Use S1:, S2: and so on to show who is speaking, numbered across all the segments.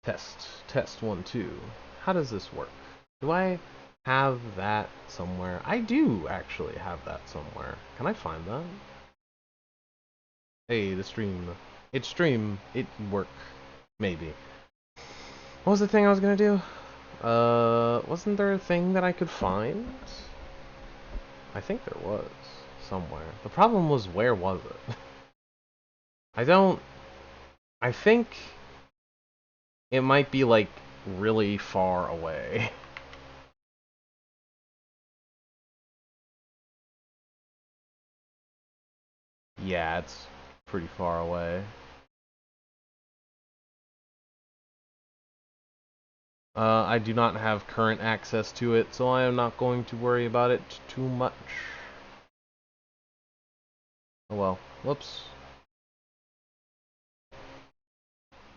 S1: Test 1, 2. How does this work? Do I have that somewhere? I do actually have that somewhere. Can I find that? Hey, the stream. It's stream. It work. Maybe. What was the thing I was gonna do? Wasn't there a thing that I could find? I think there was. Somewhere. The problem was, where was it? I think it might be, like, really far away. Yeah, it's pretty far away. I do not have current access to it, so I am not going to worry about it too much. Oh well. Whoops.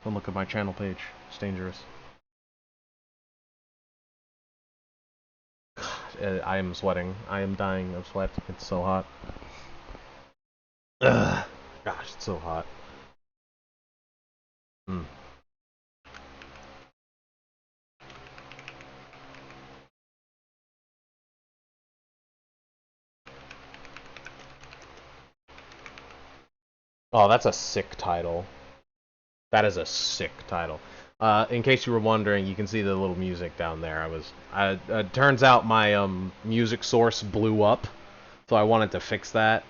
S1: Don't look at my channel page. It's dangerous. God, I am sweating. I am dying of sweat. It's so hot. Ugh. Gosh, it's so hot. Hmm. Oh, that's a sick title. That is a sick title. In case you were wondering, you can see the little music down there. Turns out my music source blew up, so I wanted to fix that.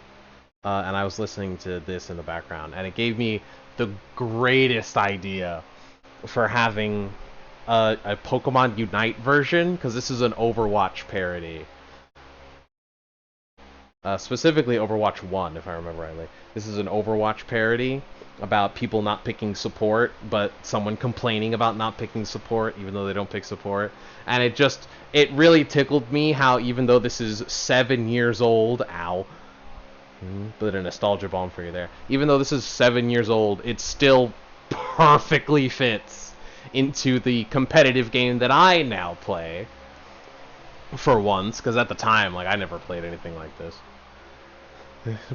S1: And I was listening to this in the background, and it gave me the greatest idea for having a Pokemon Unite version, because this is an Overwatch parody. Specifically Overwatch 1, if I remember rightly. This is an Overwatch parody about people not picking support, but someone complaining about not picking support, even though they don't pick support. And it really tickled me how, even though this is 7 years old, ow, put a nostalgia bomb for you there. Even though this is 7 years old, it still perfectly fits into the competitive game that I now play. For once, because at the time, like, I never played anything like this.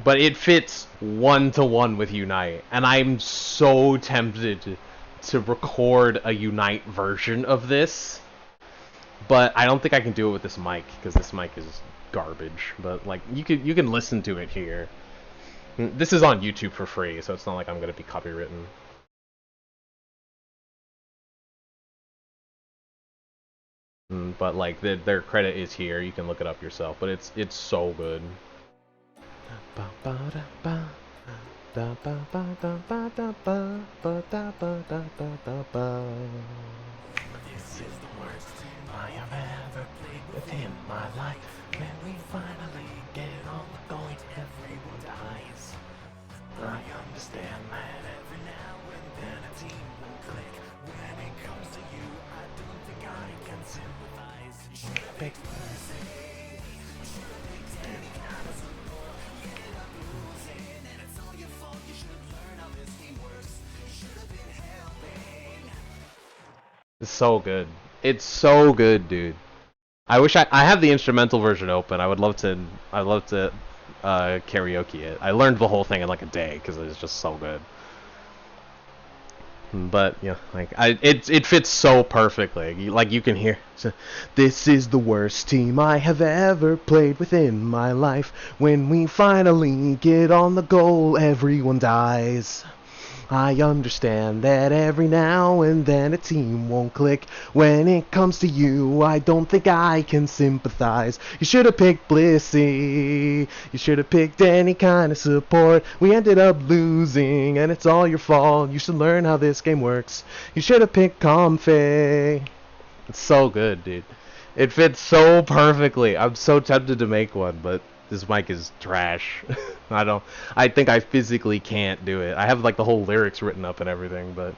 S1: But it fits 1-to-1 with Unite, and I'm so tempted to record a Unite version of this, but I don't think I can do it with this mic, because this mic is garbage. But like, you can listen to it here. This is on YouTube for free, so it's not like I'm gonna be copywritten. But like, their credit is here. You can look it up yourself. But it's so good. This is the worst I have ever played within my life. When we finally get on the going, everyone dies. I understand that every now and then a team will click. When it comes to you, I don't think I can sympathize. You should have picked mercy. You should have picked any kind of support. You ended up losing, and it's all your fault. You should have learned how this game works. You should have been helping. It's so good. It's so good, dude. I wish I have the instrumental version open. I'd love to karaoke it. I learned the whole thing in like a day because it was just so good. But yeah, like it fits so perfectly. You can hear. This is the worst team I have ever played within my life. When we finally get on the goal, everyone dies. I understand that every now and then a team won't click. When it comes to you, I don't think I can sympathize. You should have picked Blissey. You should have picked any kind of support. We ended up losing, and it's all your fault. You should learn how this game works. You should have picked Comfey. It's so good, dude. It fits so perfectly. I'm so tempted to make one, but this mic is trash. I think I physically can't do it. I have like the whole lyrics written up and everything, but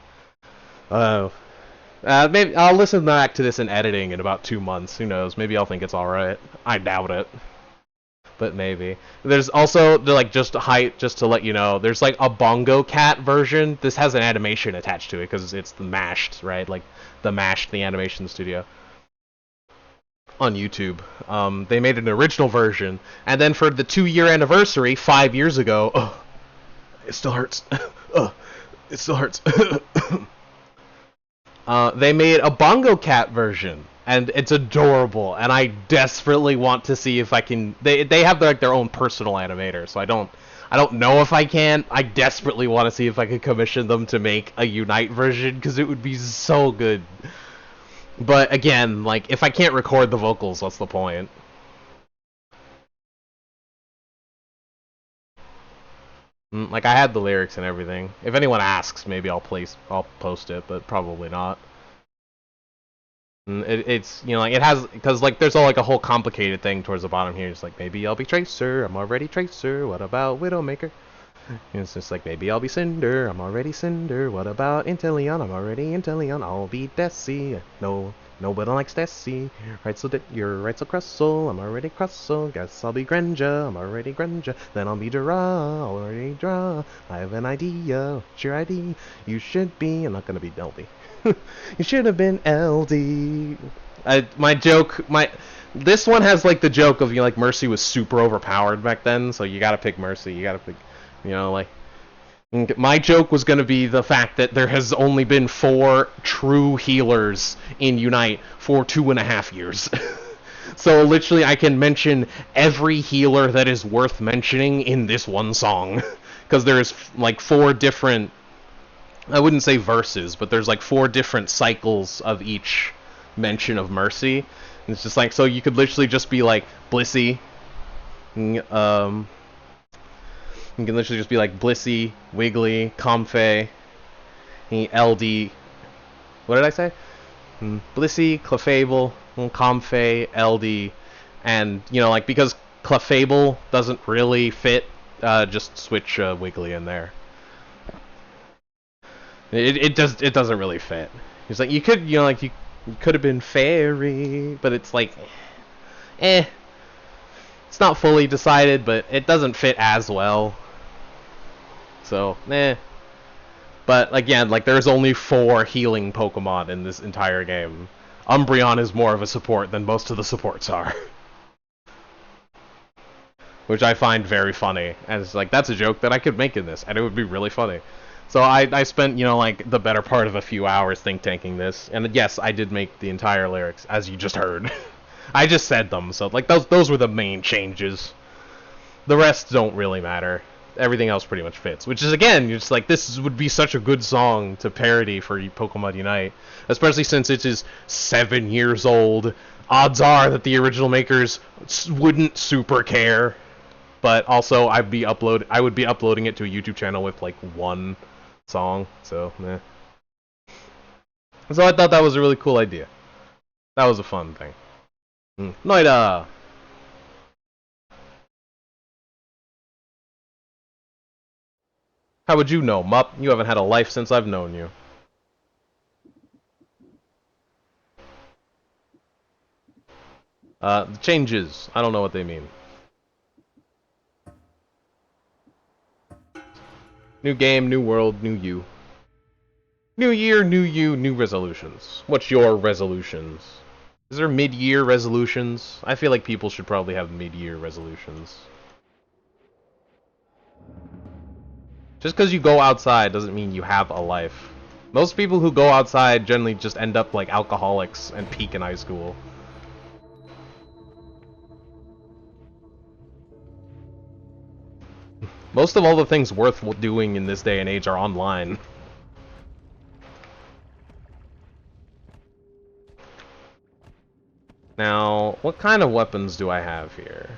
S1: maybe I'll listen back to this in editing in about 2 months. Who knows? Maybe I'll think it's all right. I doubt it, but maybe. There's also just to let you know, there's like a Bongo Cat version. This has an animation attached to it because it's the Mashed, right? Like the Mashed, the animation studio. On YouTube. They made an original version, and then for the 2-year anniversary, 5 years ago, it still hurts. It still hurts. They made a Bongo Cat version, and it's adorable. And I desperately want to see if I can. They have like their own personal animator, so I don't know if I can. I desperately want to see if I could commission them to make a Unite version because it would be so good. But again, like if I can't record the vocals, what's the point? Like I had the lyrics and everything. If anyone asks, maybe I'll post it, but probably not. It's like it has because like there's like a whole complicated thing towards the bottom here. It's like maybe I'll be Tracer. I'm already Tracer. What about Widowmaker? And it's just like maybe I'll be Cinder. I'm already Cinder. What about Inteleon? I'm already Inteleon. I'll be Desi. No, nobody likes Desi. Right, so you're right, so Crustle. I'm already Crustle. Guess I'll be Greninja. I'm already Greninja. Then I'll be Dra. Already Dra. I have an idea. What's your ID? You should be. I'm not gonna be Delby. You should have been LD. This one has like the joke of like Mercy was super overpowered back then, so you gotta pick Mercy. You gotta pick. Like, my joke was going to be the fact that there has only been 4 true healers in Unite for 2.5 years. So literally I can mention every healer that is worth mentioning in this one song. Because there's like 4 different, I wouldn't say verses, but there's like 4 different cycles of each mention of Mercy. And it's just like, so you could literally just be like, Blissey, you can literally just be like Blissey, Wiggly, Comfey, LD. What did I say? Blissey, Clefable, Comfey, LD, and like because Clefable doesn't really fit, just switch Wiggly in there. It doesn't really fit. It's like you could you could have been Fairy, but it's like it's not fully decided, but it doesn't fit as well. So, But again, like there's only 4 healing Pokemon in this entire game. Umbreon is more of a support than most of the supports are. Which I find very funny. And it's like, that's a joke that I could make in this, and it would be really funny. So I spent, like, the better part of a few hours think-tanking this. And yes, I did make the entire lyrics, as you just heard. I just said them, so, like, those were the main changes. The rest don't really matter. Everything else pretty much fits. Which is, again, you're just like, this would be such a good song to parody for Pokemon Unite. Especially since it is 7 years old. Odds are that the original makers wouldn't super care. But also, I would be uploading it to a YouTube channel with, like, 1 song. So, So I thought that was a really cool idea. That was a fun thing. Noita! How would you know, Mupp? You haven't had a life since I've known you. The changes. I don't know what they mean. New game, new world, new you. New year, new you, new resolutions. What's your resolutions? Is there mid-year resolutions? I feel like people should probably have mid-year resolutions. Just because you go outside doesn't mean you have a life. Most people who go outside generally just end up like alcoholics and peak in high school. Most of all the things worth doing in this day and age are online. Now, what kind of weapons do I have here?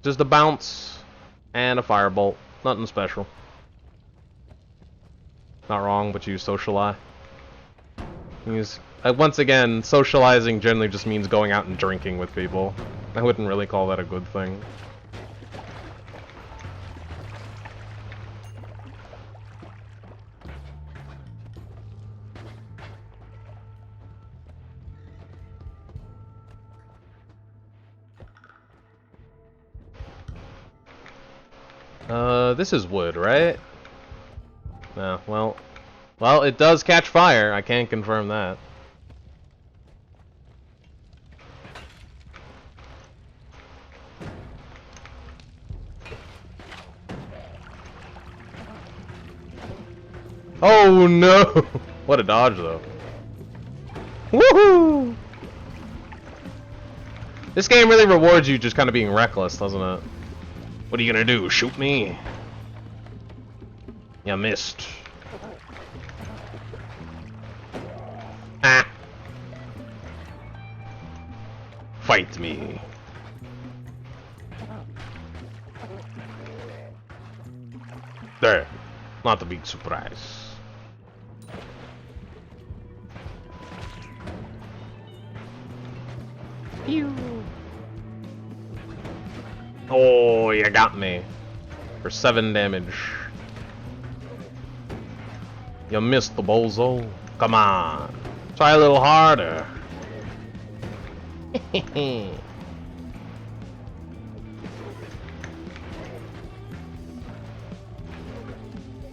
S1: Just a bounce and a firebolt. Nothing special. Not wrong, but use social eye. Once again, socializing generally just means going out and drinking with people. I wouldn't really call that a good thing. This is wood, right? No, well, it does catch fire. I can't confirm that. Oh no! What a dodge though. Woohoo! This game really rewards you just kind of being reckless, doesn't it? What are you gonna do? Shoot me? You missed. Ah! Fight me. There. Not a big surprise. Pew. Oh, you got me. For 7 damage. You missed the bozo. Come on. Try a little harder.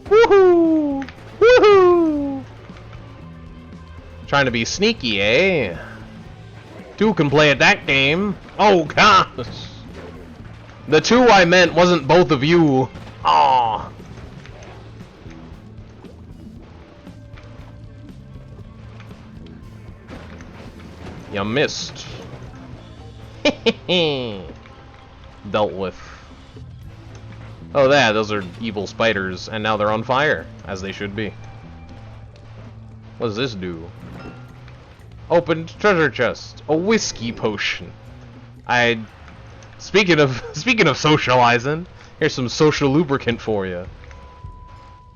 S1: Woohoo! Woohoo! Trying to be sneaky, eh? Two can play at that game. Oh gosh! The two I meant wasn't both of you. Aw. You missed. Dealt with. Oh, yeah, those are evil spiders, and now they're on fire, as they should be. What does this do? Opened treasure chest. A whiskey potion. Speaking of socializing, here's some social lubricant for you.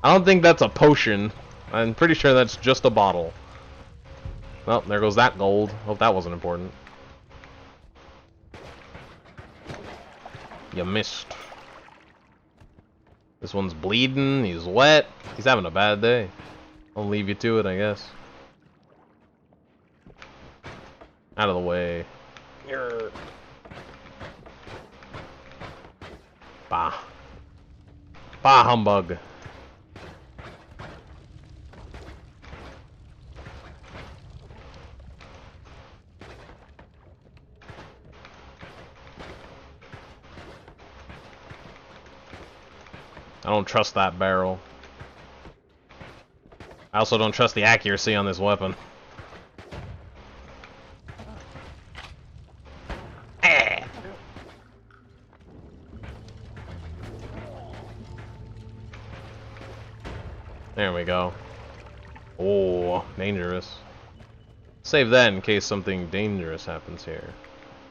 S1: I don't think that's a potion. I'm pretty sure that's just a bottle. Well, there goes that gold. Hope that wasn't important. You missed. This one's bleeding. He's wet. He's having a bad day. I'll leave you to it, I guess. Out of the way. Bah. Bah humbug. I don't trust that barrel. I also don't trust the accuracy on this weapon. There we go. Oh, dangerous. Save that in case something dangerous happens here.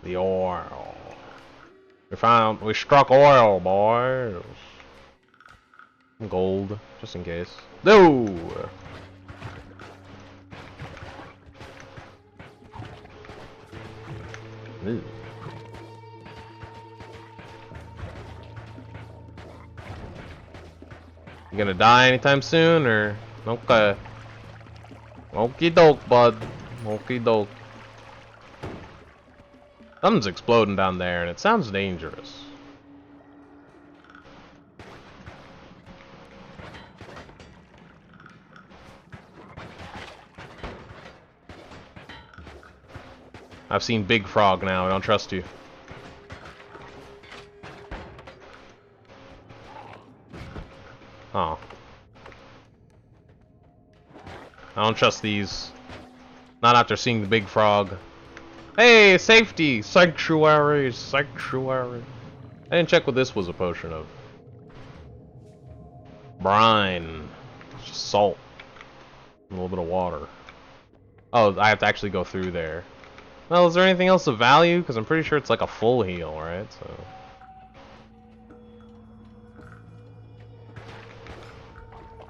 S1: The oil. We struck oil, boys. Gold, just in case. No! Ew. You gonna die anytime soon, or okay? Okie doke, bud. Okie doke. Something's exploding down there, and it sounds dangerous. I've seen Big Frog now. I don't trust you. Oh. I don't trust these. Not after seeing the Big Frog. Hey, safety! Sanctuary! Sanctuary! I didn't check what this was a potion of. Brine. It's just salt. A little bit of water. Oh, I have to actually go through there. Well, is there anything else of value? Because I'm pretty sure it's like a full heal, right? So.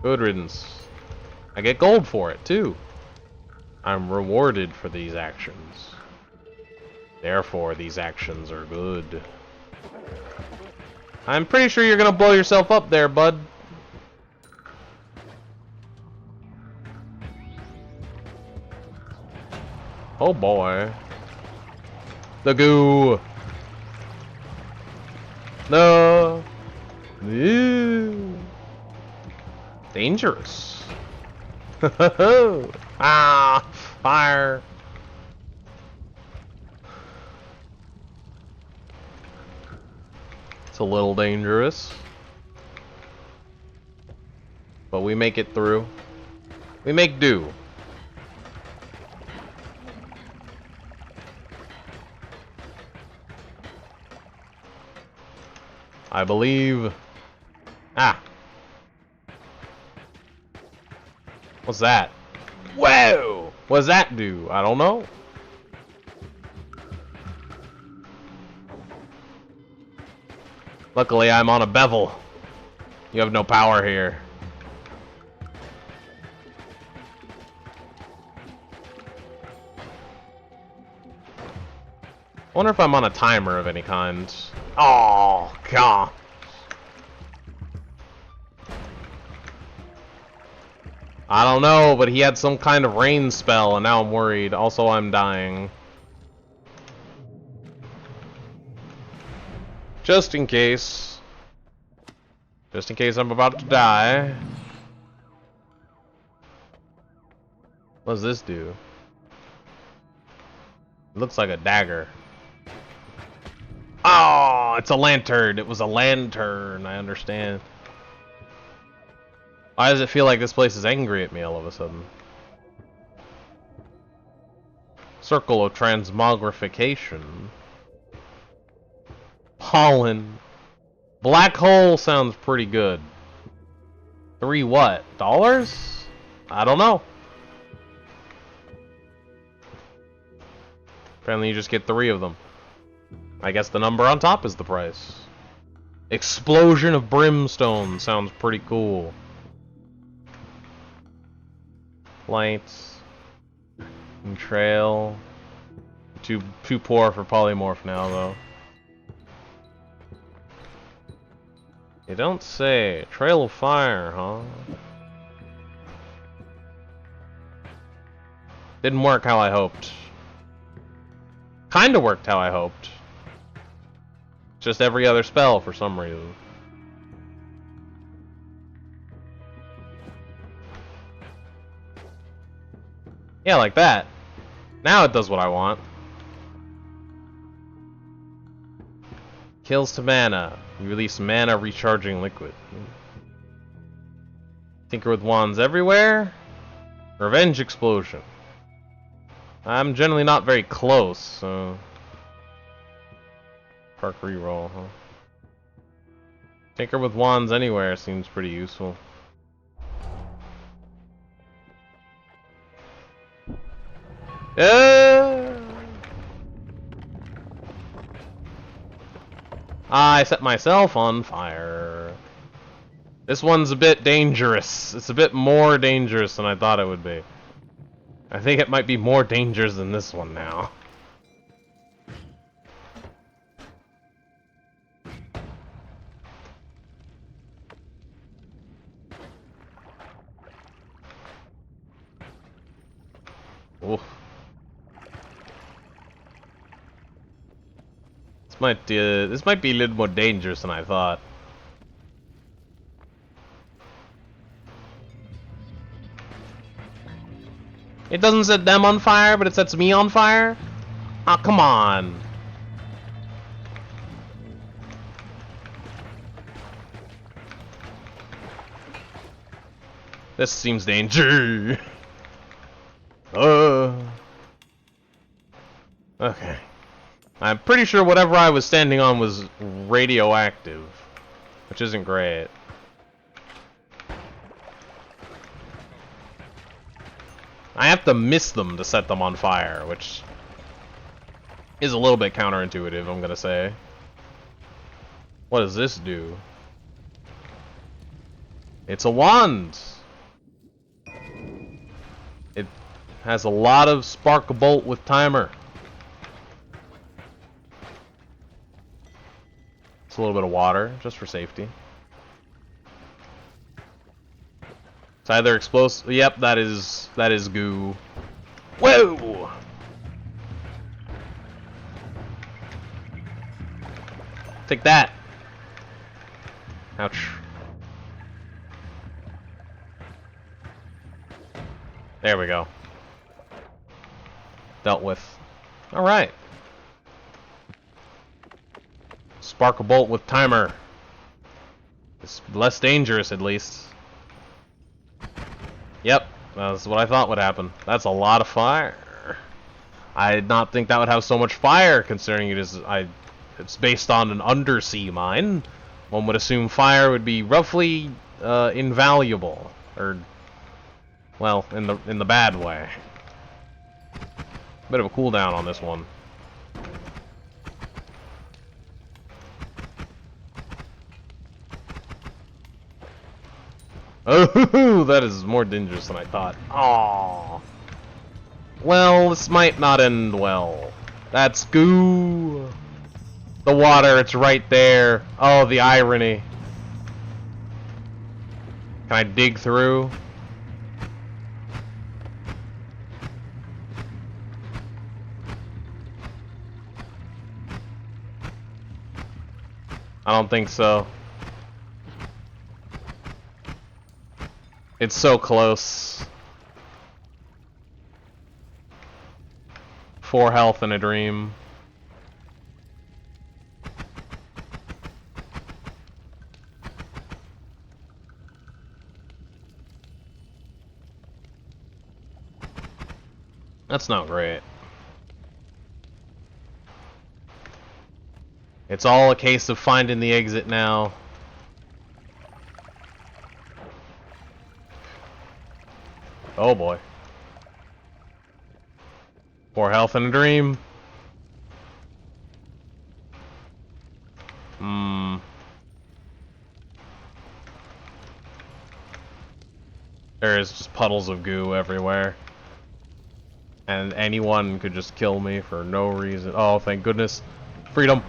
S1: Good riddance. I get gold for it, too. I'm rewarded for these actions. Therefore, these actions are good. I'm pretty sure you're gonna blow yourself up there, bud. Oh boy. The goo. No. Ew. Dangerous. Ah, fire. It's a little dangerous. But we make it through. We make do. I believe... Ah! What's that? Whoa! What does that do? I don't know. Luckily, I'm on a bevel. You have no power here. I wonder if I'm on a timer of any kind. Oh, God. I don't know, but he had some kind of rain spell, and now I'm worried. Also, I'm dying. Just in case. Just in case I'm about to die. What does this do? It looks like a dagger. Oh, it's a lantern. It was a lantern. I understand. Why does it feel like this place is angry at me all of a sudden? Circle of transmogrification. Pollen. Black hole sounds pretty good. 3 what? Dollars? I don't know. Apparently you just get 3 of them. I guess the number on top is the price. Explosion of brimstone sounds pretty cool. Lights. And trail. Too poor for polymorph now, though. You don't say. Trail of fire, huh? Didn't work how I hoped. Kinda worked how I hoped. Just every other spell for some reason. Yeah, like that. Now it does what I want. Kills to mana. You release mana recharging liquid. Tinker with wands everywhere. Revenge explosion. I'm generally not very close, so... Park reroll, huh? Tinker with wands anywhere seems pretty useful. I set myself on fire. This one's a bit dangerous. It's a bit more dangerous than I thought it would be. I think it might be more dangerous than this one now. Oof. This might be a little more dangerous than I thought. It doesn't set them on fire, but it sets me on fire? Ah, come on. This seems dangerous. Okay. I'm pretty sure whatever I was standing on was radioactive, which isn't great. I have to miss them to set them on fire, which is a little bit counterintuitive, I'm gonna say. What does this do? It's a wand! It has a lot of spark bolt with timer. It's a little bit of water, just for safety. It's either explosive. Yep, that is goo. Whoa! Take that. Ouch. There we go. Dealt with. All right. Spark a bolt with timer. It's less dangerous, at least. Yep, That's what I thought would happen. That's a lot of fire. I did not think that would have so much fire, considering it's based on an undersea mine. One would assume fire would be roughly invaluable, or well, in the bad way. Bit of a cooldown on this one. Oh, that is more dangerous than I thought. Aww. Well, this might not end well. That's goo. The water, it's right there. Oh, the irony. Can I dig through? I don't think so. It's so close. 4 health in a dream. That's not great. It's all a case of finding the exit now. Oh boy. 4 health in a dream. There's just puddles of goo everywhere. And anyone could just kill me for no reason. Oh, thank goodness. Freedom.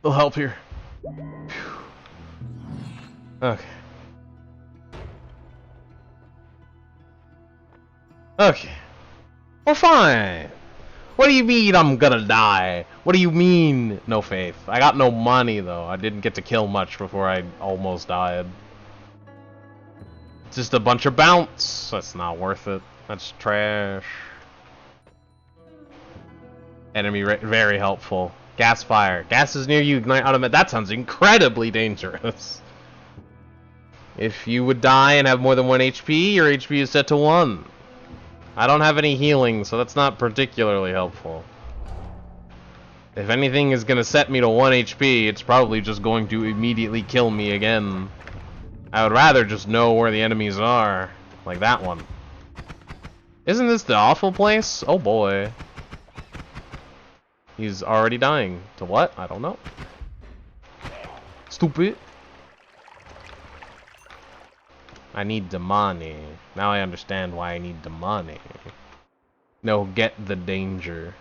S1: They'll help here. Okay. Okay. We're fine. What do you mean I'm gonna die? What do you mean no faith? I got no money though. I didn't get to kill much before I almost died. It's just a bunch of bounce. That's not worth it. That's trash. Enemy very helpful. Gas fire. Gas is near you. Ignite automatic. That sounds incredibly dangerous. If you would die and have more than 1 HP, your HP is set to 1. I don't have any healing, so that's not particularly helpful. If anything is going to set me to 1 HP, it's probably just going to immediately kill me again. I would rather just know where the enemies are. Like that one. Isn't this the awful place? Oh boy. He's already dying. To what? I don't know. Stupid. I need the money. Now I understand why I need the money. No, get the danger.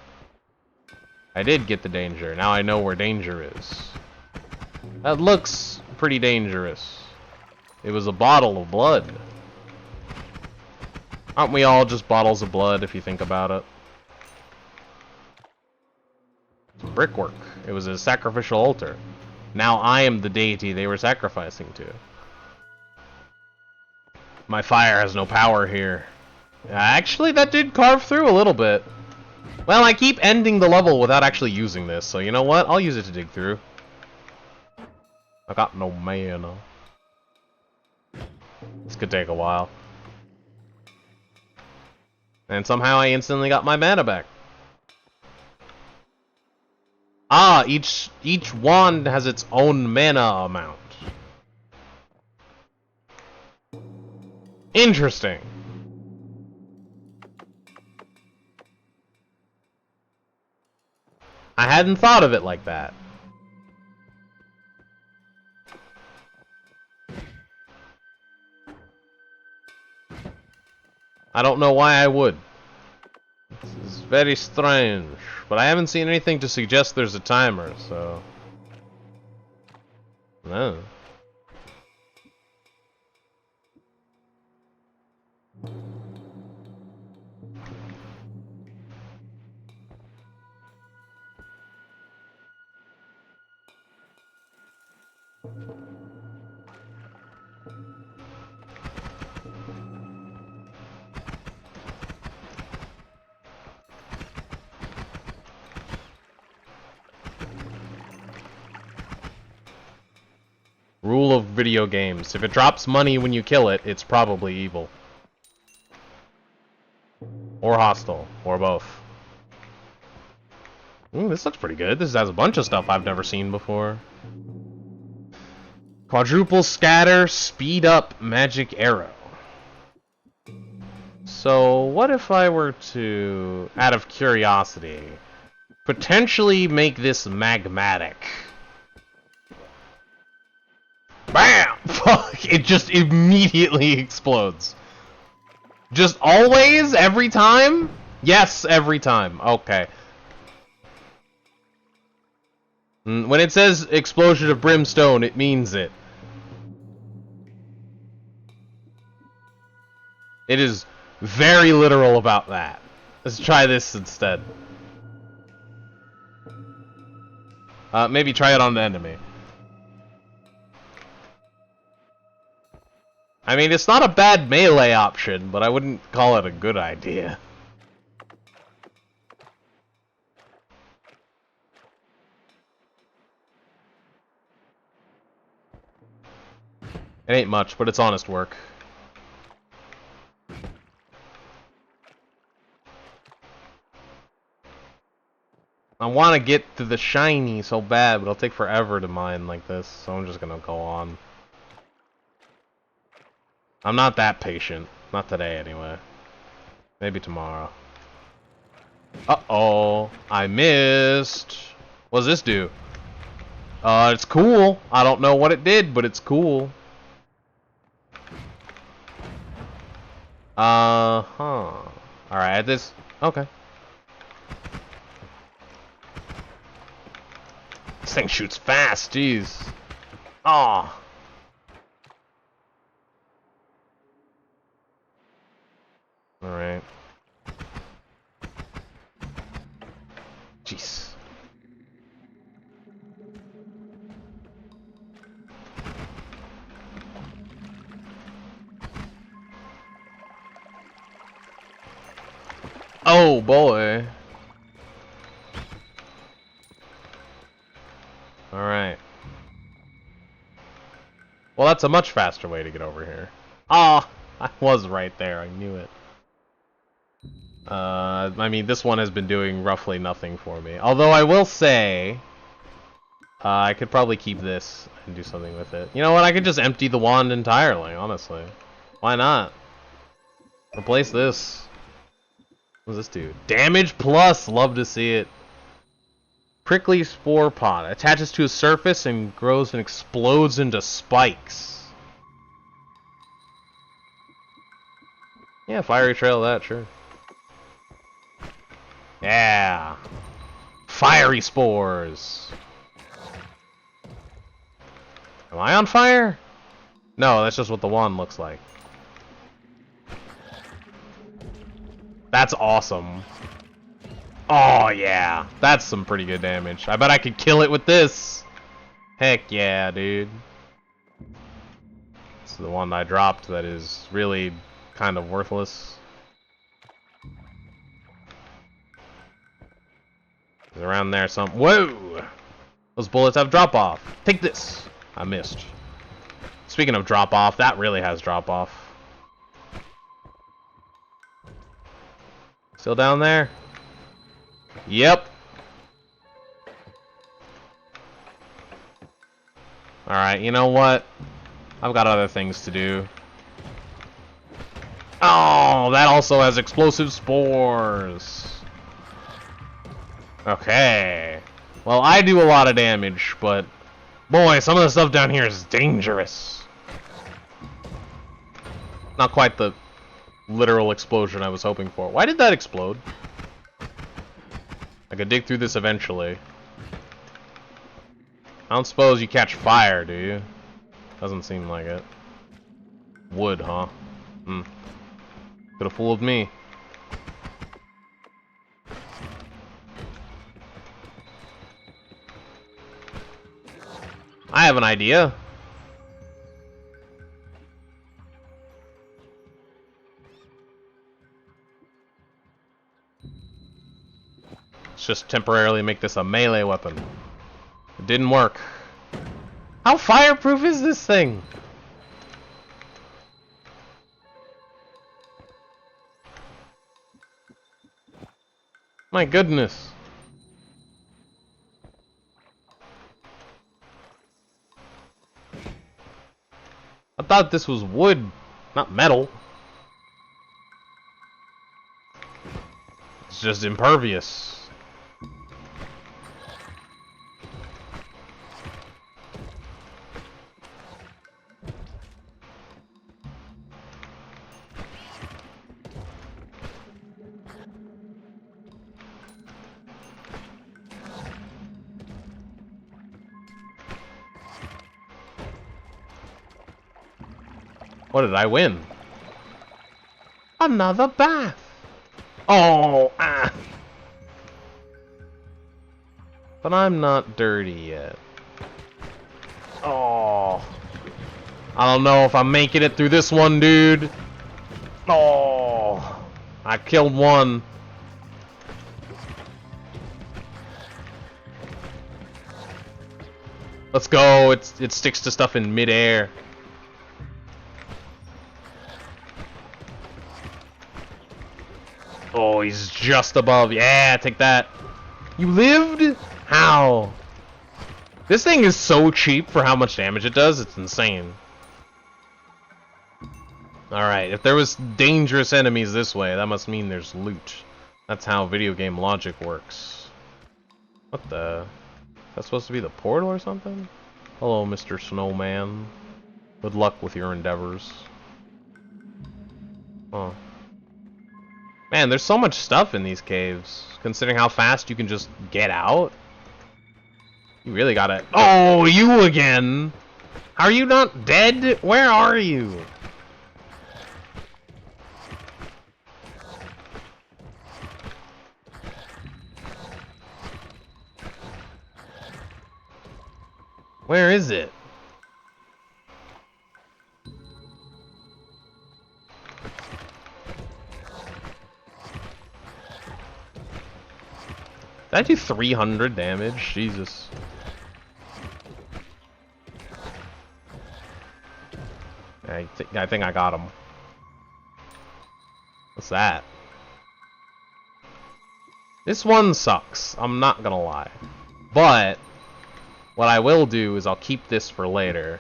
S1: I did get the danger. Now I know where danger is. That looks pretty dangerous. It was a bottle of blood. Aren't we all just bottles of blood if you think about it? Brickwork. It was a sacrificial altar. Now I am the deity they were sacrificing to. My fire has no power here. Actually, that did carve through a little bit. Well, I keep ending the level without actually using this, so you know what? I'll use it to dig through. I got no mana. This could take a while. And somehow I instantly got my mana back. Ah, each wand has its own mana amount. Interesting. I hadn't thought of it like that. I don't know why I would. This is very strange. But I haven't seen anything to suggest there's a timer, so... No. Rule of video games. If it drops money when you kill it, it's probably evil. Or hostile. Or both. Ooh, this looks pretty good. This has a bunch of stuff I've never seen before. Quadruple scatter, speed up, magic arrow. So, what if I were to, out of curiosity, potentially make this magmatic? BAM! Fuck! It just immediately explodes. Just always? Every time? Yes, every time. Okay. When it says explosion of brimstone, it means it. It is very literal about that. Let's try this instead. Maybe try it on the enemy. I mean, it's not a bad melee option, but I wouldn't call it a good idea. It ain't much, but it's honest work. I want to get to the shiny so bad, but it'll take forever to mine like this, so I'm just gonna go on. I'm not that patient. Not today, anyway. Maybe tomorrow. Uh-oh. I missed. What does this do? It's cool. I don't know what it did, but it's cool. Alright, this... Okay. This thing shoots fast, jeez. Aw. Alright. Jeez. Oh boy. Alright. Well, that's a much faster way to get over here. Ah, I was right there. I knew it. I mean, this one has been doing roughly nothing for me. Although I will say, I could probably keep this and do something with it. You know what? I could just empty the wand entirely, honestly. Why not? Replace this. What does this do? Damage plus! Love to see it. Prickly spore pod. Attaches to a surface and grows and explodes into spikes. Yeah, fiery trail that, sure. Yeah. Fiery spores. Am I on fire? No, that's just what the wand looks like. That's awesome. Oh, yeah. That's some pretty good damage. I bet I could kill it with this. Heck yeah, dude. This is the one I dropped that is really kind of worthless. It's around there some... Whoa! Those bullets have drop-off. Take this. I missed. Speaking of drop-off, that really has drop-off. Still down there? Yep. Alright, you know what? I've got other things to do. Oh, that also has explosive spores. Okay. Well, I do a lot of damage, but... Boy, some of the stuff down here is dangerous. Not quite the literal explosion I was hoping for. Why did that explode? I could dig through this eventually. I don't suppose you catch fire, do you? Doesn't seem like it. Wood, huh? Hmm. Could have fooled me. I have an idea. Let's just temporarily make this a melee weapon. It didn't work. How fireproof is this thing? My goodness. I thought this was wood, not metal. It's just impervious. What did I win? Another bath. Oh, ah. But I'm not dirty yet. Oh. I don't know if I'm making it through this one, dude. Oh. I killed one. Let's go. It sticks to stuff in midair. Oh, he's just above. Yeah, take that. You lived? How? This thing is so cheap for how much damage it does. It's insane. Alright, if there was dangerous enemies this way, that must mean there's loot. That's how video game logic works. What the? Is that supposed to be the portal or something? Hello, Mr. Snowman. Good luck with your endeavors. Oh. Man, there's so much stuff in these caves. Considering how fast you can just get out. You really gotta... Oh, you again! Are you not dead? Where are you? Where is it? Did I do 300 damage? Jesus. I think I got him. What's that? This one sucks. I'm not gonna lie. But what I will do is I'll keep this for later.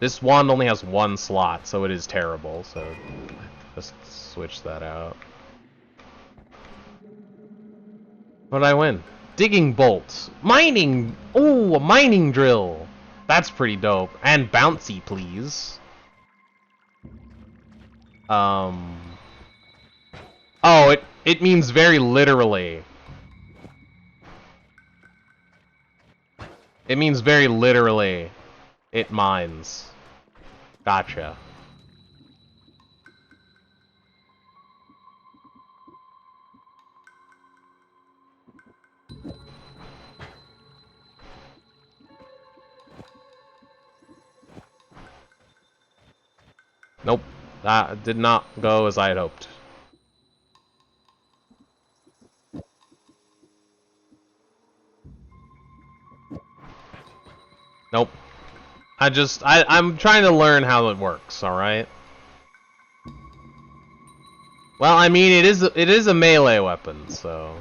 S1: This one only has one slot, so it is terrible. So just switch that out. What did I win? Digging bolts. Mining! Ooh, a mining drill! That's pretty dope. And bouncy, please. Oh, it means very literally. It means very literally. It mines. Gotcha. Nope. That did not go as I had hoped. Nope. I'm trying to learn how it works, alright? Well, I mean, it is a melee weapon, so...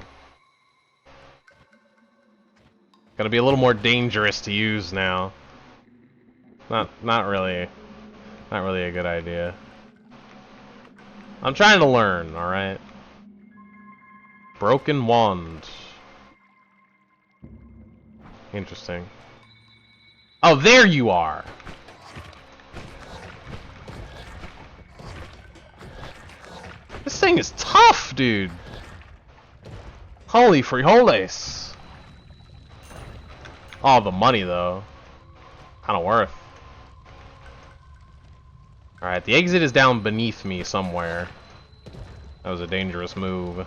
S1: Gonna be a little more dangerous to use now. Not really a good idea. I'm trying to learn, alright? Broken wand. Interesting. Oh, there you are! This thing is tough, dude! Holy frijoles! Oh, the money, though. Kinda worth. Alright, the exit is down beneath me somewhere. That was a dangerous move.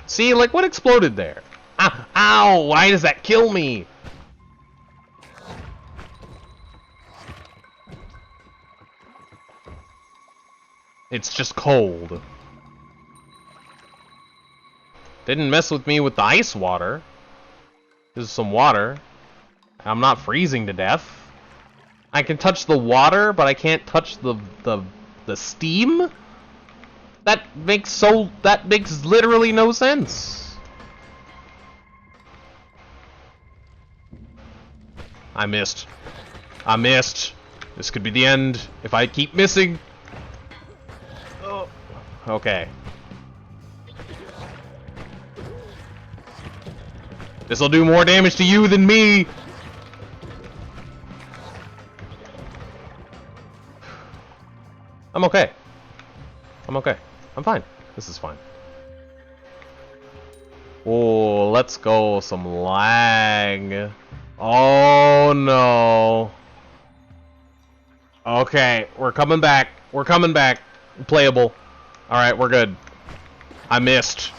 S1: See, like, what exploded there? Ah, ow! Why does that kill me? It's just cold. Didn't mess with me with the ice water. This is some water. I'm not freezing to death. I can touch the water, but I can't touch the steam? That makes literally no sense. I missed. I missed. This could be the end if I keep missing. Oh. Okay. This'll do more damage to you than me! I'm okay. I'm okay. I'm fine. This is fine. Oh, let's go. Some lag. Oh, no. Okay, we're coming back. We're coming back. Playable. Alright, we're good. I missed.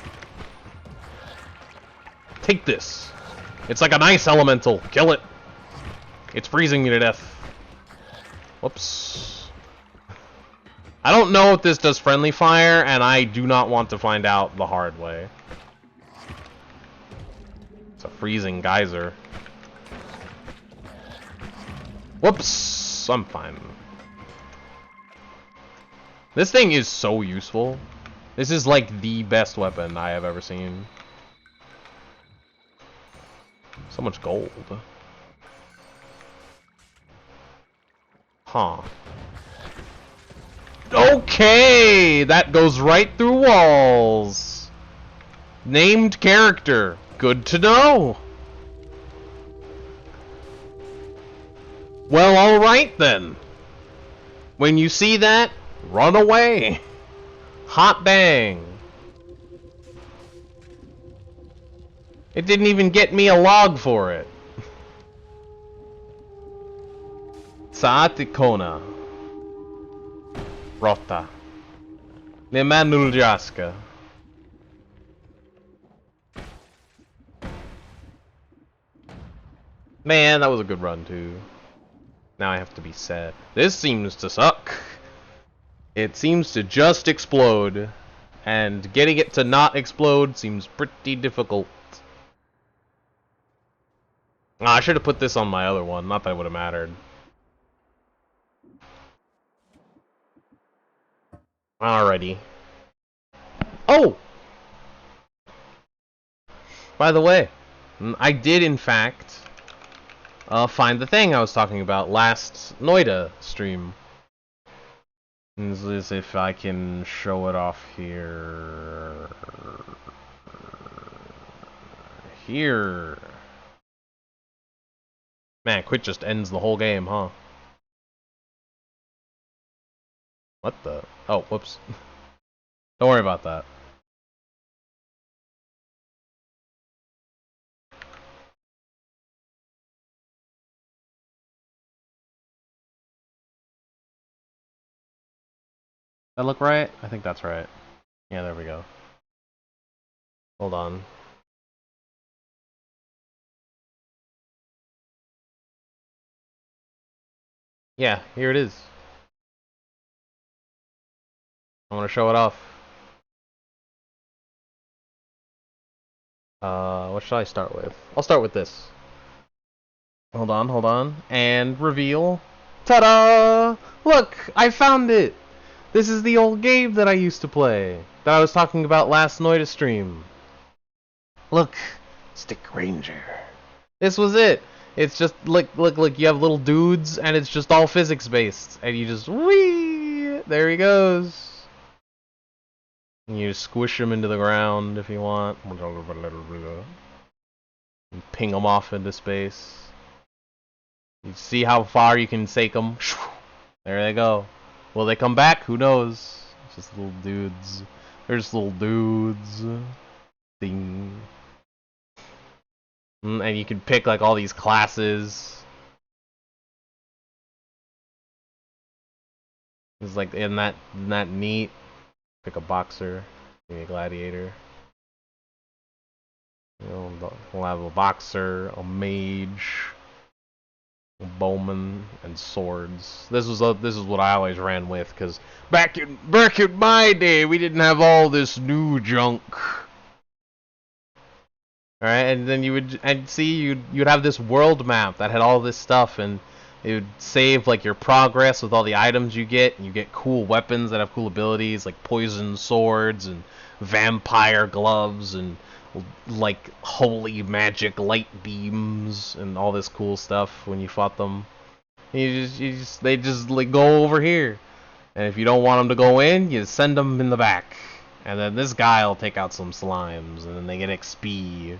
S1: Take this. It's like an ice elemental. Kill it. It's freezing me to death. Whoops. I don't know if this does friendly fire, and I do not want to find out the hard way. It's a freezing geyser. Whoops. I'm fine. This thing is so useful. This is like the best weapon I have ever seen. So much gold. Huh. Okay! That goes right through walls. Named character. Good to know. Well, alright then. When you see that, run away. Hot dang. It didn't even get me a log for it. Saatikona. Rota. Nemanuljaska. Man, that was a good run too. Now I have to be sad. This seems to suck. It seems to just explode. And getting it to not explode seems pretty difficult. I should have put this on my other one. Not that it would have mattered. Alrighty. Oh! By the way, I did in fact find the thing I was talking about last Noita stream. Is if I can show it off here. Here. Man, quit just ends the whole game, huh? What the? Oh, whoops. Don't worry about that. That look right? I think that's right. Yeah, there we go. Hold on. Yeah, here it is. I want to show it off. What should I start with? I'll start with this. Hold on, hold on. And reveal. Ta-da! Look! I found it! This is the old game that I used to play. That I was talking about last Noita stream. Look! Stick Ranger. This was it! It's just, look, you have little dudes, and it's just all physics-based. And you just, whee! There he goes. And you just squish him into the ground if you want. And ping them off into space. You see how far you can take them. There they go. Will they come back? Who knows? It's just little dudes. They're just little dudes. Ding. And you can pick like all these classes. It's like, isn't that neat? Pick a boxer, maybe a gladiator. You know, we'll have a boxer, a mage, a bowman, and swords. This is what I always ran with, because back in my day we didn't have all this new junk. All right, and then you'd have this world map that had all this stuff, and it would save like your progress with all the items you get, and you get cool weapons that have cool abilities like poison swords and vampire gloves and like holy magic light beams and all this cool stuff when you fought them. They just like go over here, and if you don't want them to go in, you send them in the back, and then this guy will take out some slimes, and then they get XP.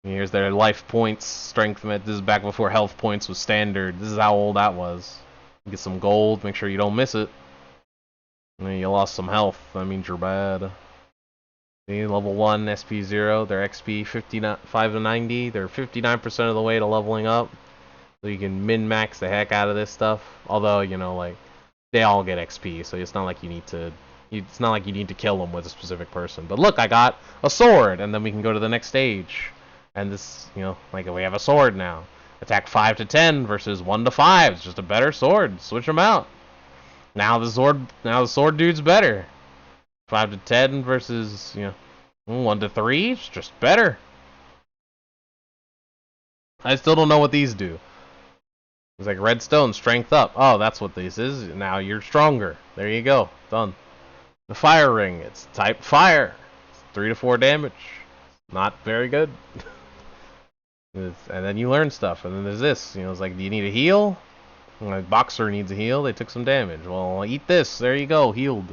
S1: Here's their life points, strength. This is back before health points was standard. This is how old that was. Get some gold, make sure you don't miss it. And then you lost some health, that means you're bad. See, level 1, SP 0, their XP 55 to 90. They're 59% of the way to leveling up. So you can min-max the heck out of this stuff. Although, you know, like, they all get XP, so it's not like you need to... It's not like you need to kill them with a specific person. But look, I got a sword, and then we can go to the next stage. And this, you know, like we have a sword now. Attack 5 to 10 versus 1 to 5. It's just a better sword. Switch them out. Now the sword dude's better. 5 to 10 versus, you know, 1 to 3. It's just better. I still don't know what these do. It's like redstone, strength up. Oh, that's what this is. Now you're stronger. There you go. Done. The fire ring. It's type fire. It's 3 to 4 damage. Not very good. And then you learn stuff, and then there's this, you know, it's like, do you need a heal? Like, boxer needs a heal, they took some damage. Well, eat this, there you go, healed.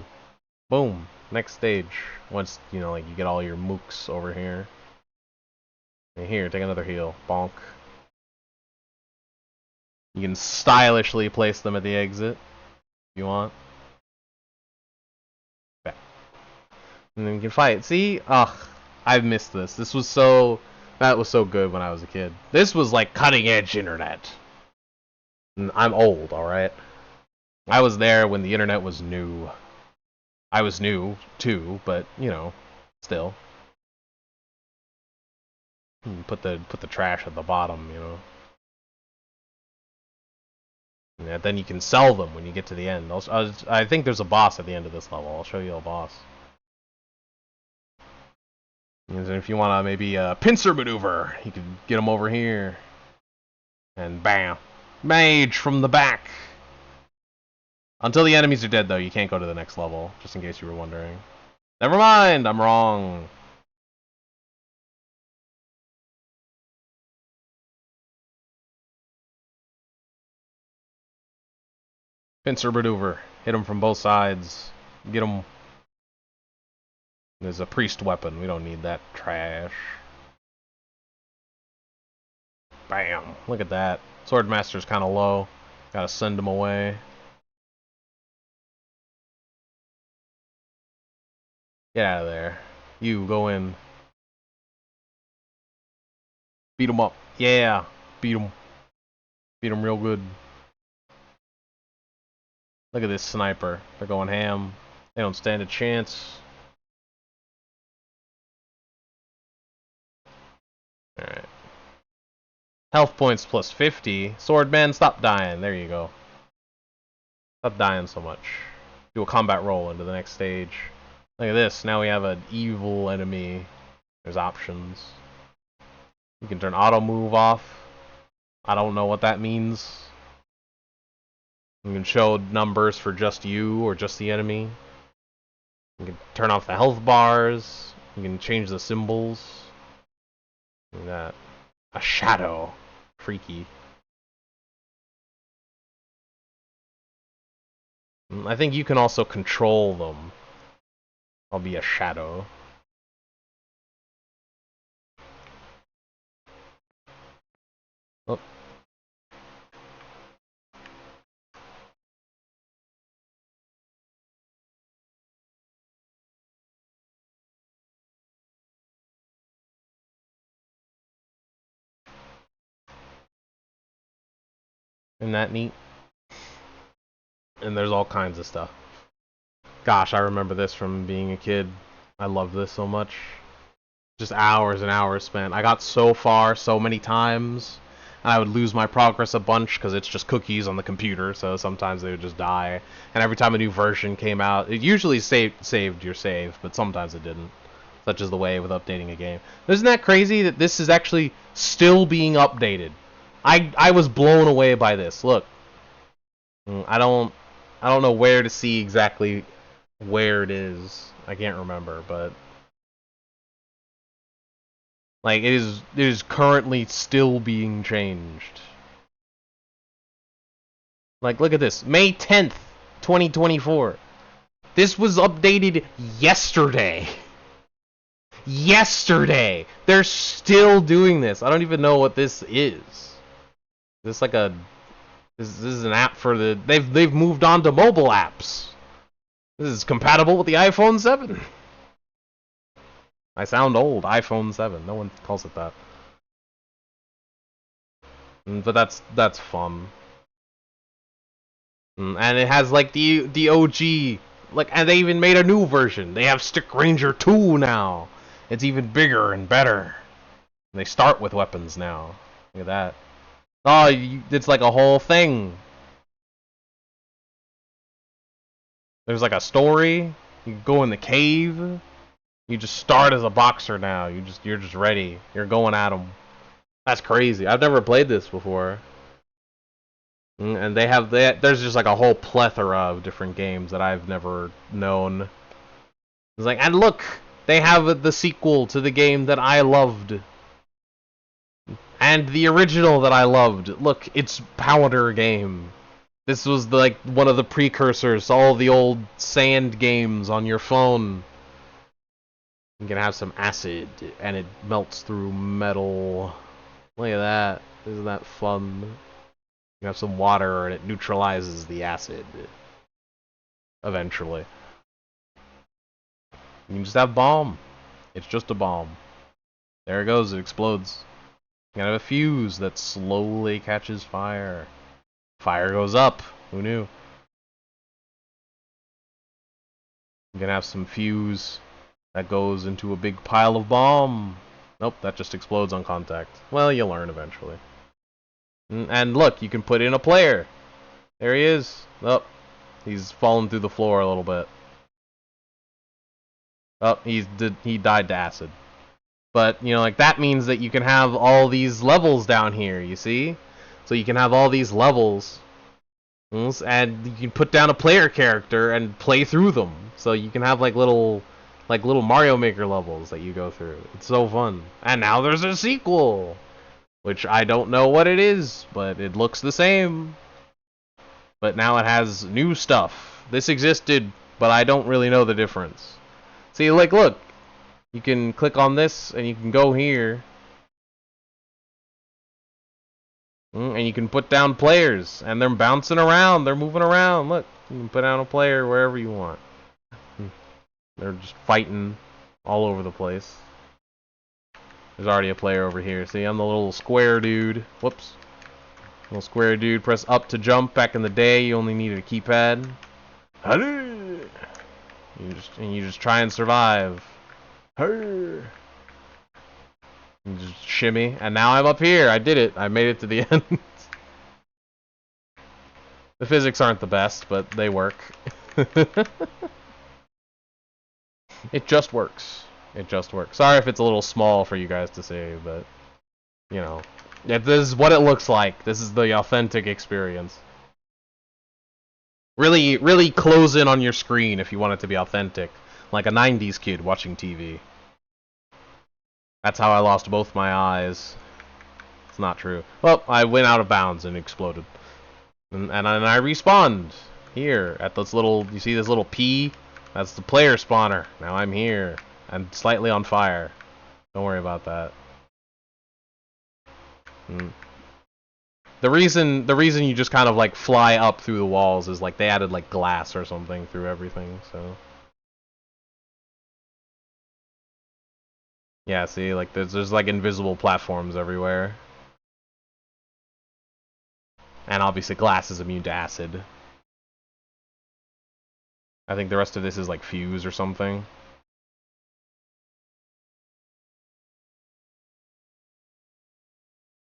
S1: Boom, next stage. Once, you know, like, you get all your mooks over here. And here, take another heal, bonk. You can stylishly place them at the exit, if you want. Back. And then you can fight. See? Ugh, I've missed this. That was so good when I was a kid. This was like cutting edge internet. I'm old, alright? I was there when the internet was new. I was new, too, but, you know, still. Put the trash at the bottom, you know. Yeah, then you can sell them when you get to the end. I think there's a boss at the end of this level. I'll show you a boss. And if you want to maybe pincer maneuver, you can get them over here. And bam. Mage from the back. Until the enemies are dead, though, you can't go to the next level, just in case you were wondering. Never mind, I'm wrong. Pincer maneuver. Hit them from both sides. Get them. There's a priest weapon. We don't need that trash. Bam. Look at that. Swordmaster's kind of low. Gotta send him away. Get out of there. You, go in. Beat him up. Yeah. Beat him. Beat him real good. Look at this sniper. They're going ham. They don't stand a chance. Alright. Health points plus 50. Swordman, stop dying. There you go. Stop dying so much. Do a combat roll into the next stage. Look at this. Now we have an evil enemy. There's options. You can turn auto move off. I don't know what that means. You can show numbers for just you or just the enemy. You can turn off the health bars. You can change the symbols. Look at that. A shadow. Freaky. I think you can also control them. I'll be a shadow. Oh. Isn't that neat? And there's all kinds of stuff. Gosh, I remember this from being a kid. I loved this so much. Just hours and hours spent. I got so far so many times, and I would lose my progress a bunch because it's just cookies on the computer, so sometimes they would just die. And every time a new version came out, it usually saved your save, but sometimes it didn't. such as the way with updating a game. Isn't that crazy that this is actually still being updated? I was blown away by this. Look, I don't know where to see exactly where it is. I can't remember, but like it is currently still being changed. Like, look at this. May 10th, 2024. This was updated yesterday. Yesterday! They're still doing this. I don't even know what this is. Is this like a... This is an app for the... They've moved on to mobile apps. This is compatible with the iPhone 7. I sound old. iPhone 7. No one calls it that. But that's fun. And it has like the OG, like, and they even made a new version. They have Stick Ranger 2 now. It's even bigger and better. And they start with weapons now. Look at that. Oh, it's like a whole thing. There's like a story. You go in the cave. You just start as a boxer now. You're just ready. You're going at them. That's crazy. I've never played this before. And there's just like a whole plethora of different games that I've never known. It's like, and look, they have the sequel to the game that I loved. And the original that I loved. Look, it's Powder Game. This was like one of the precursors to all the old sand games on your phone. You can have some acid, and it melts through metal. Look at that. Isn't that fun? You have some water and it neutralizes the acid. Eventually. You can just have bomb. It's just a bomb. There it goes, it explodes. You can have a fuse that slowly catches fire. Fire goes up. Who knew? You can have some fuse that goes into a big pile of bomb. Nope, that just explodes on contact. Well, you'll learn eventually. And look, you can put in a player. There he is. Oh, he's fallen through the floor a little bit. Oh, he died to acid. But, you know, like, that means that you can have all these levels down here, you see? So you can have all these levels, and you can put down a player character and play through them. So you can have, like little Mario Maker levels that you go through. It's so fun. And now there's a sequel! Which I don't know what it is, but it looks the same. But now it has new stuff. This existed, but I don't really know the difference. See, like, look. You can click on this, and you can go here. And you can put down players, and they're bouncing around. They're moving around. Look, you can put down a player wherever you want. They're just fighting all over the place. There's already a player over here. See, I'm the little square dude. Whoops. Little square dude. Press up to jump. Back in the day, you only needed a keypad. You just try and survive. You just shimmy. And now I'm up here. I did it. I made it to the end. The physics aren't the best, but they work. It just works. It just works. Sorry if it's a little small for you guys to see, but, you know. Yeah, this is what it looks like. This is the authentic experience. Really, really close in on your screen if you want it to be authentic. Like a 90s kid watching TV. That's how I lost both my eyes. It's not true. Well, I went out of bounds and exploded. And I respawned. Here, at this little, you see this little P? That's the player spawner. Now I'm here. I'm slightly on fire. Don't worry about that. The reason you just kind of like fly up through the walls is like they added like glass or something through everything, so. Yeah, see, like there's like invisible platforms everywhere. And obviously glass is immune to acid. I think the rest of this is like fuse or something.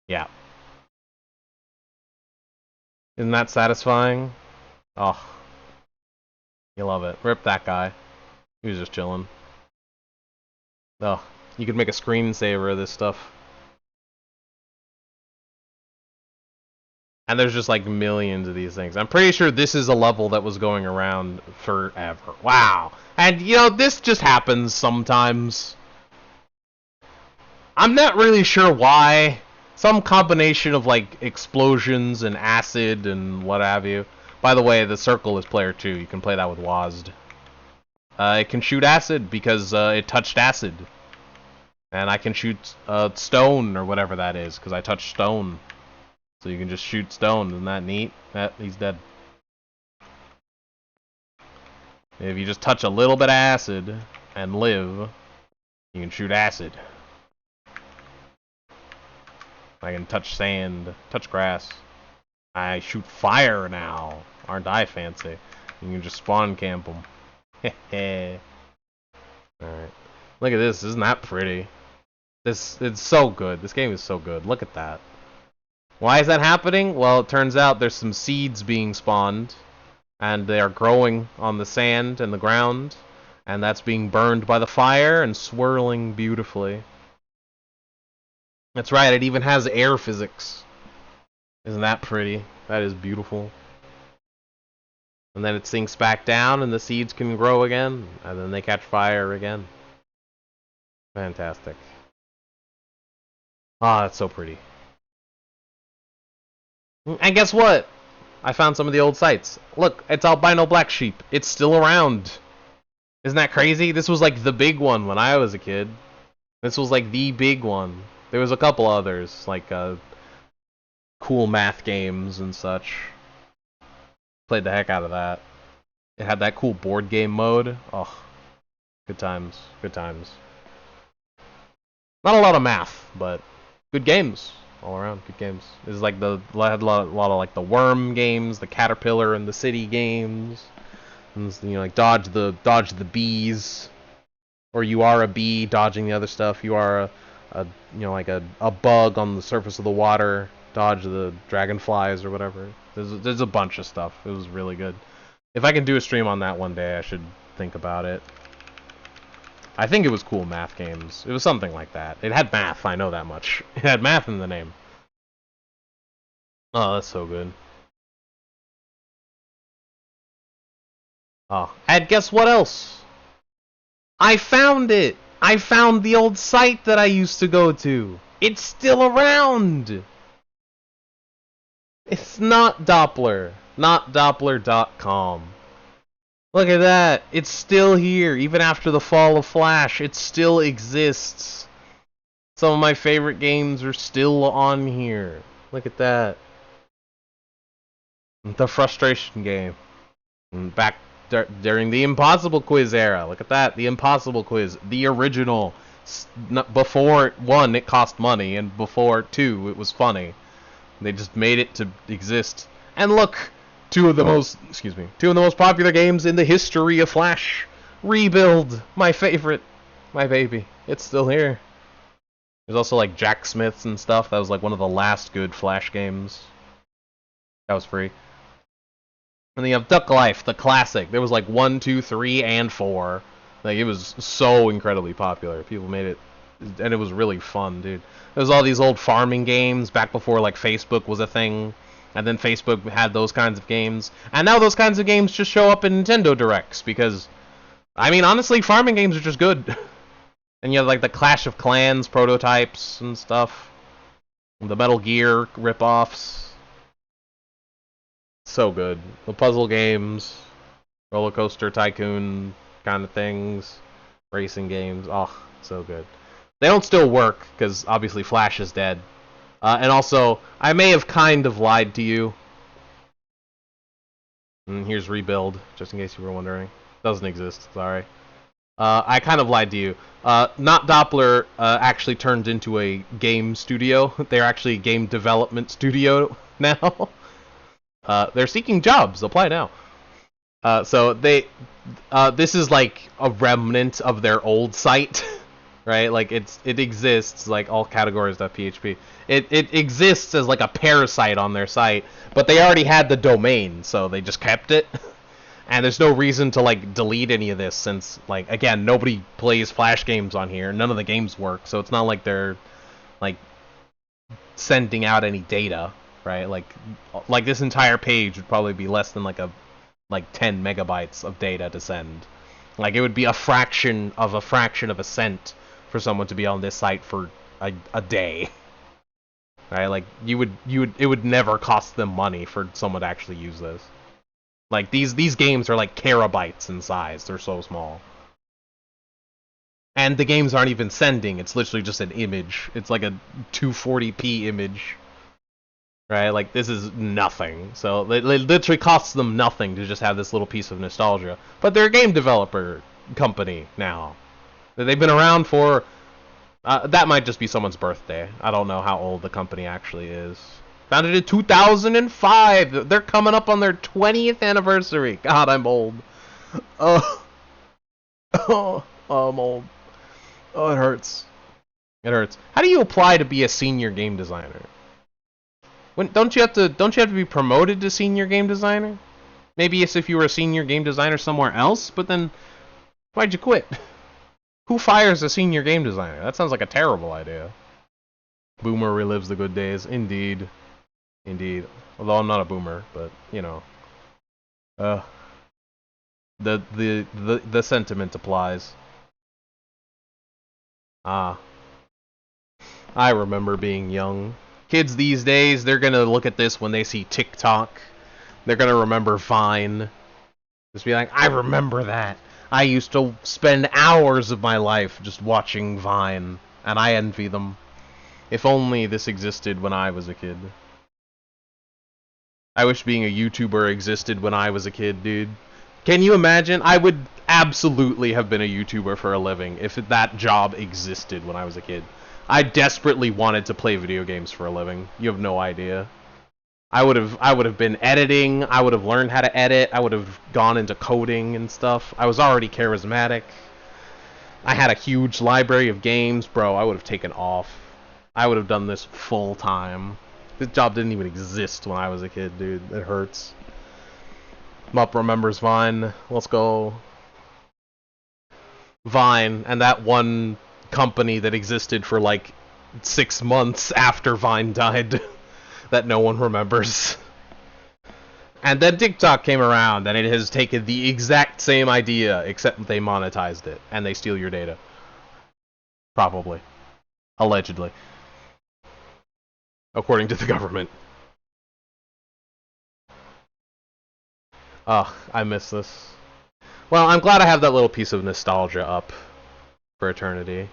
S1: Yeah. Isn't that satisfying? Oh. You love it. Rip that guy. He was just chilling. Oh, you could make a screensaver of this stuff. And there's just like millions of these things. I'm pretty sure this is a level that was going around forever. Wow. And you know, this just happens sometimes. I'm not really sure why. Some combination of like explosions and acid and what have you. By the way, the circle is player 2. You can play that with WASD. It can shoot acid because it touched acid. And I can shoot stone or whatever that is because I touched stone. So you can just shoot stone. Isn't that neat? He's dead. If you just touch a little bit of acid and live, you can shoot acid. I can touch sand, touch grass. I shoot fire now. Aren't I fancy? You can just spawn camp them. Alright. Look at this. Isn't that pretty? It's so good. This game is so good. Look at that. Why is that happening? Well, it turns out there's some seeds being spawned. And they are growing on the sand and the ground. And that's being burned by the fire and swirling beautifully. That's right, it even has air physics. Isn't that pretty? That is beautiful. And then it sinks back down and the seeds can grow again. And then they catch fire again. Fantastic. Ah, that's so pretty. And guess what? I found some of the old sites. Look, it's albino black sheep. It's still around. Isn't that crazy? This was like the big one when I was a kid. This was like the big one. There was a couple others, like cool math games and such. Played the heck out of that. It had that cool board game mode. Oh, good times. Good times. Not a lot of math, but good games. All around, good games. This is like had a lot of like the worm games, the caterpillar and the city games. And, you know, like dodge the bees. Or you are a bee dodging the other stuff. You are a you know, like a bug on the surface of the water, dodge the dragonflies or whatever. There's a bunch of stuff. It was really good. If I can do a stream on that one day, I should think about it. I think it was cool math games. It was something like that. It had math, I know that much. It had math in the name. Oh, that's so good. Oh, and guess what else? I found it! I found the old site that I used to go to. It's still around. It's not Doppler. Not Doppler.com. Look at that. It's still here. Even after the fall of Flash, it still exists. Some of my favorite games are still on here. Look at that. The Frustration game. Back during the Impossible Quiz era. Look at that. The Impossible Quiz. The original. Before 1, it cost money. And before 2, it was funny. They just made it to exist. And look! Two of the most popular games in the history of Flash. Rebuild! My favorite. My baby. It's still here. There's also like Jack Smiths and stuff. That was like one of the last good Flash games. That was free. And then you have Duck Life, the classic. There was like 1, 2, 3, and 4. Like, it was so incredibly popular. People made it, and it was really fun, dude. There was all these old farming games back before like Facebook was a thing. And then Facebook had those kinds of games. And now those kinds of games just show up in Nintendo Directs because, I mean, honestly, farming games are just good. And you have like the Clash of Clans prototypes and stuff. The Metal Gear ripoffs. So good. The puzzle games, Roller Coaster Tycoon kind of things, racing games. Oh, so good. They don't still work because obviously Flash is dead. And also, I may have kind of lied to you. And here's Rebuild, just in case you were wondering. Doesn't exist, sorry. I kind of lied to you. Not Doppler actually turned into a game studio. They're actually a game development studio now. They're seeking jobs. Apply now. So this is like a remnant of their old site. Right, like it exists like all categories.php. It exists as like a parasite on their site, but they already had the domain, so they just kept it. And there's no reason to, like, delete any of this since, like, again, nobody plays Flash games on here. None of the games work, so it's not like they're, like, sending out any data, right? Like this entire page would probably be less than, like 10 megabytes of data to send. Like, it would be a fraction of a cent for someone to be on this site for a day. Right? Like, it would never cost them money for someone to actually use this. Like, these games are like terabytes in size. They're so small. And the games aren't even sending. It's literally just an image. It's like a 240p image. Right? Like, this is nothing. So, it literally costs them nothing to just have this little piece of nostalgia. But they're a game developer company now. They've been around for... that might just be someone's birthday. I don't know how old the company actually is. Founded in 2005. They're coming up on their 20th anniversary. God, I'm old. Oh, I'm old. Oh, it hurts. It hurts. How do you apply to be a senior game designer? Don't you have to be promoted to senior game designer? Maybe it's if you were a senior game designer somewhere else, but then why'd you quit? Who fires a senior game designer? That sounds like a terrible idea. Boomer relives the good days. Indeed. Indeed. Although I'm not a boomer, but, you know. The sentiment applies. Ah. I remember being young. Kids these days, they're gonna look at this when they see TikTok. They're gonna remember Vine. Just be like, I remember that. I used to spend hours of my life just watching Vine, and I envy them. If only this existed when I was a kid. I wish being a YouTuber existed when I was a kid, dude. Can you imagine? I would absolutely have been a YouTuber for a living if that job existed when I was a kid. I desperately wanted to play video games for a living. You have no idea. I would have been editing. I would have learned how to edit. I would have gone into coding and stuff. I was already charismatic. I had a huge library of games, bro. I would have taken off. I would have done this full time. This job didn't even exist when I was a kid, dude. It hurts. Mup remembers Vine. Let's go. Vine, and that one company that existed for like 6 months after Vine died that no one remembers. And then TikTok came around, and it has taken the exact same idea, except they monetized it, and they steal your data. Probably. Allegedly. According to the government. Ugh, I miss this. Well, I'm glad I have that little piece of nostalgia up for eternity.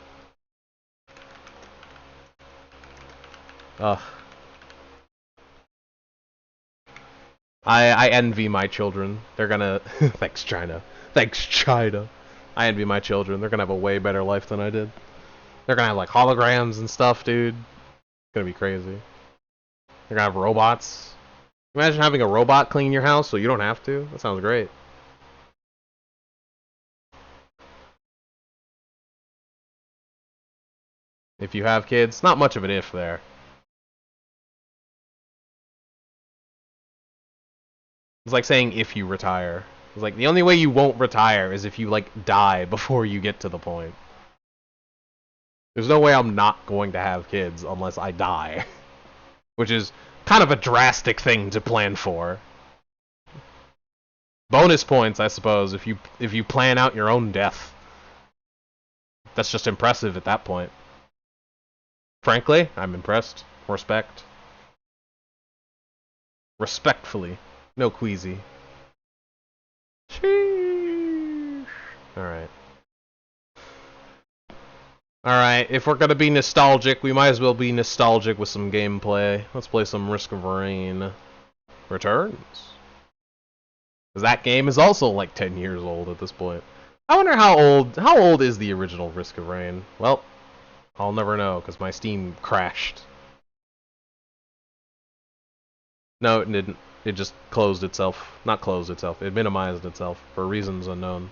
S1: Ugh. I envy my children. They're gonna... Thanks, China. Thanks, China. I envy my children. They're gonna have a way better life than I did. They're gonna have, like, holograms and stuff, dude. It's gonna be crazy. They're gonna have robots. Imagine having a robot clean your house so you don't have to. That sounds great. If you have kids, not much of an if there. It's like saying if you retire. It's like the only way you won't retire is if you, like, die before you get to the point. There's no way I'm not going to have kids unless I die. Which is kind of a drastic thing to plan for. Bonus points, I suppose, if you plan out your own death. That's just impressive at that point. Frankly, I'm impressed. Respect. Respectfully. No queasy. Sheesh. Alright. Alright, if we're gonna be nostalgic, we might as well be nostalgic with some gameplay. Let's play some Risk of Rain Returns. Because that game is also like 10 years old at this point. I wonder how old is the original Risk of Rain? Well, I'll never know, because my Steam crashed. No, it didn't. It just closed itself. Not closed itself. It minimized itself for reasons unknown.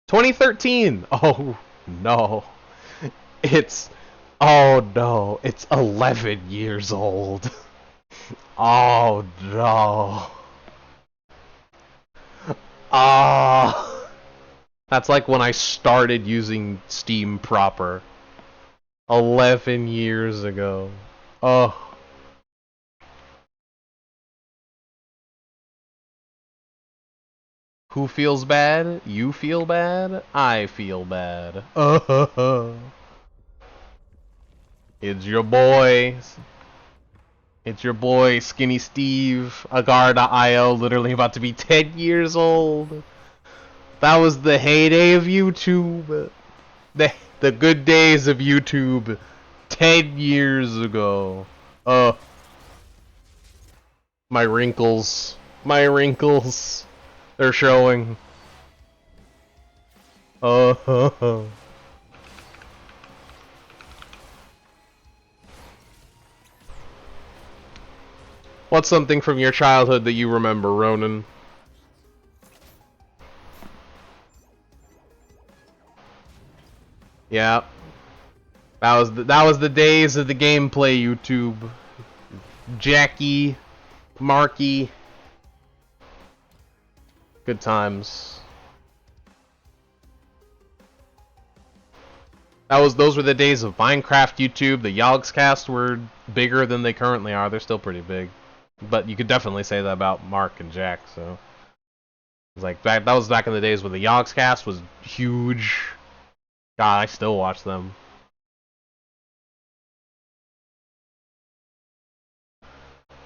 S1: 2013! Oh, no. Oh, no. It's 11 years old. Oh, no. Ah, that's like when I started using Steam proper. 11 years ago. Oh. Who feels bad? You feel bad? I feel bad. It's your boy. It's your boy, Skinny Steve, Agar.io, literally about to be 10 years old. That was the heyday of YouTube. The good days of YouTube 10 years ago. My wrinkles. My wrinkles. They're showing. What's something from your childhood that you remember, Ronan? Yeah. That was the days of the gameplay YouTube. Jackie, Marky. Good times. Those were the days of Minecraft YouTube. The Yogscast were bigger than they currently are. They're still pretty big. But you could definitely say that about Mark and Jack, so it's like that was back in the days when the Yogscast was huge. God, I still watch them.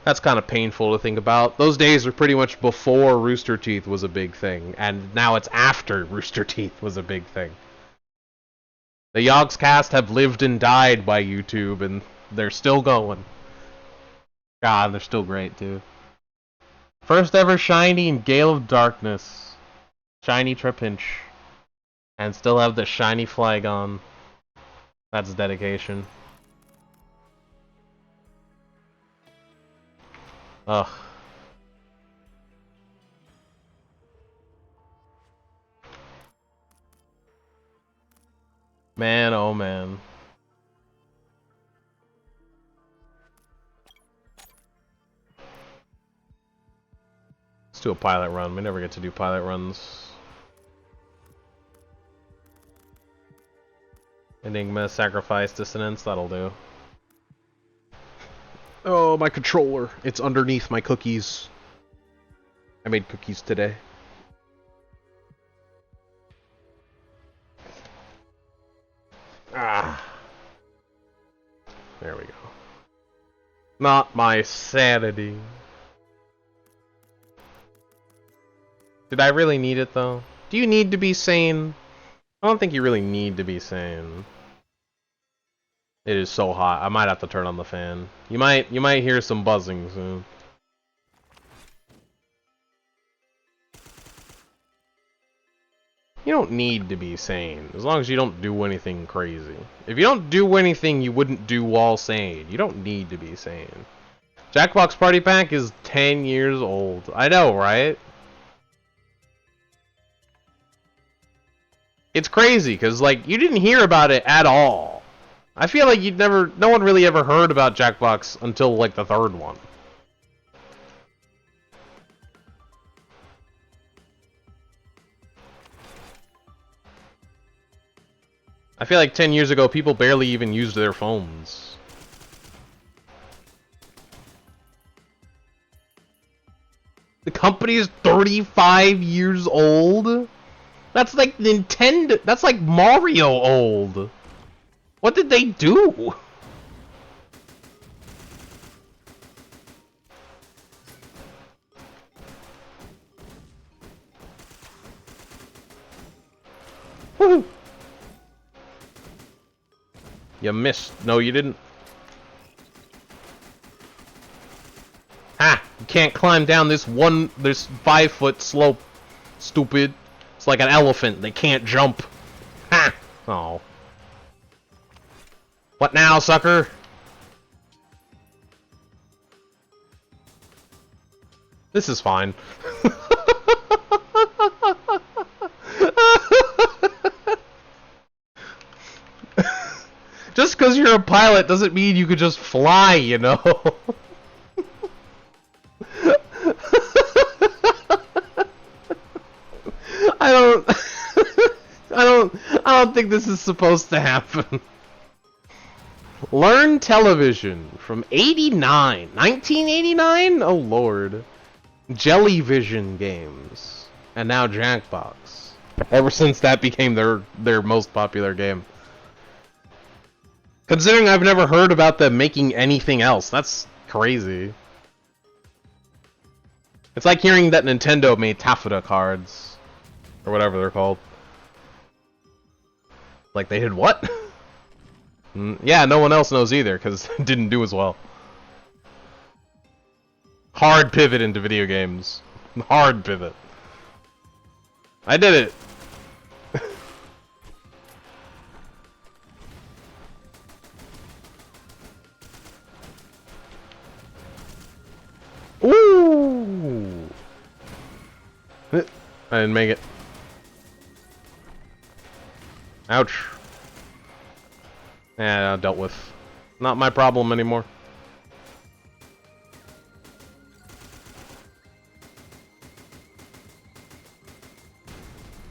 S1: That's kind of painful to think about. Those days were pretty much before Rooster Teeth was a big thing, and now it's after Rooster Teeth was a big thing. The Yogscast have lived and died by YouTube, and they're still going. God, they're still great, too. First ever shiny in Gale of Darkness. Shiny Trapinch. And still have the shiny flag on. That's dedication. Ugh. Man, oh man. Let's do a pilot run. We never get to do pilot runs. Enigma, Sacrifice, Dissonance, that'll do. Oh, my controller. It's underneath my cookies. I made cookies today. Ah. There we go. Not my sanity. Did I really need it, though? Do you need to be sane? I don't think you really need to be sane. It is so hot. I might have to turn on the fan. You might hear some buzzing soon. You don't need to be sane, as long as you don't do anything crazy. If you don't do anything you wouldn't do while sane, you don't need to be sane. Jackbox Party Pack is 10 years old. I know, right? It's crazy, because, like, you didn't hear about it at all. I feel like no one really ever heard about Jackbox until, like, the third one. I feel like 10 years ago, people barely even used their phones. The company is 35 years old? That's like Nintendo. That's like Mario old. What did they do? Woohoo! You missed. No, you didn't. Ha! You can't climb down this 5-foot slope. Stupid. It's like an elephant. They can't jump. Ha! Oh. What now, sucker? This is fine. Just because you're a pilot doesn't mean you could just fly, you know? don't, I don't think this is supposed to happen. Learn television from 1989? Oh lord. Jellyvision games. And now Jackbox. Ever since that became their most popular game. Considering I've never heard about them making anything else, that's crazy. It's like hearing that Nintendo made taffeta cards. Or whatever they're called. Like they did what? Yeah, no one else knows either, because it didn't do as well. Hard pivot into video games. Hard pivot. I did it! Ooh! I didn't make it. Ouch. Yeah, dealt with. Not my problem anymore.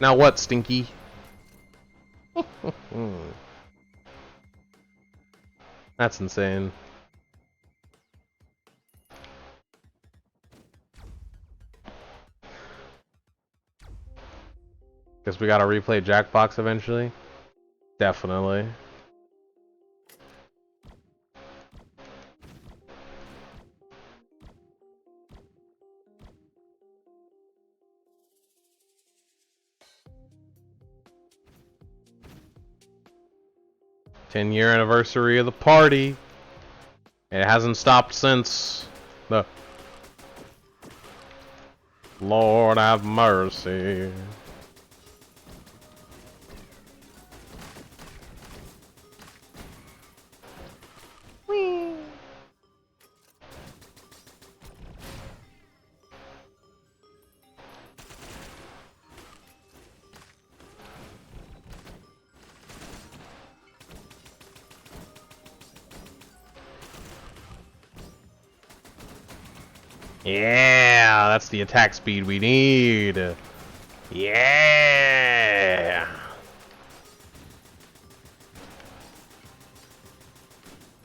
S1: Now what, Stinky? That's insane. Guess we gotta replay Jackbox eventually? Definitely. Ten-year anniversary of the party. It hasn't stopped since. The Lord have mercy. Whee. Yeah, that's the attack speed we need. Yeah.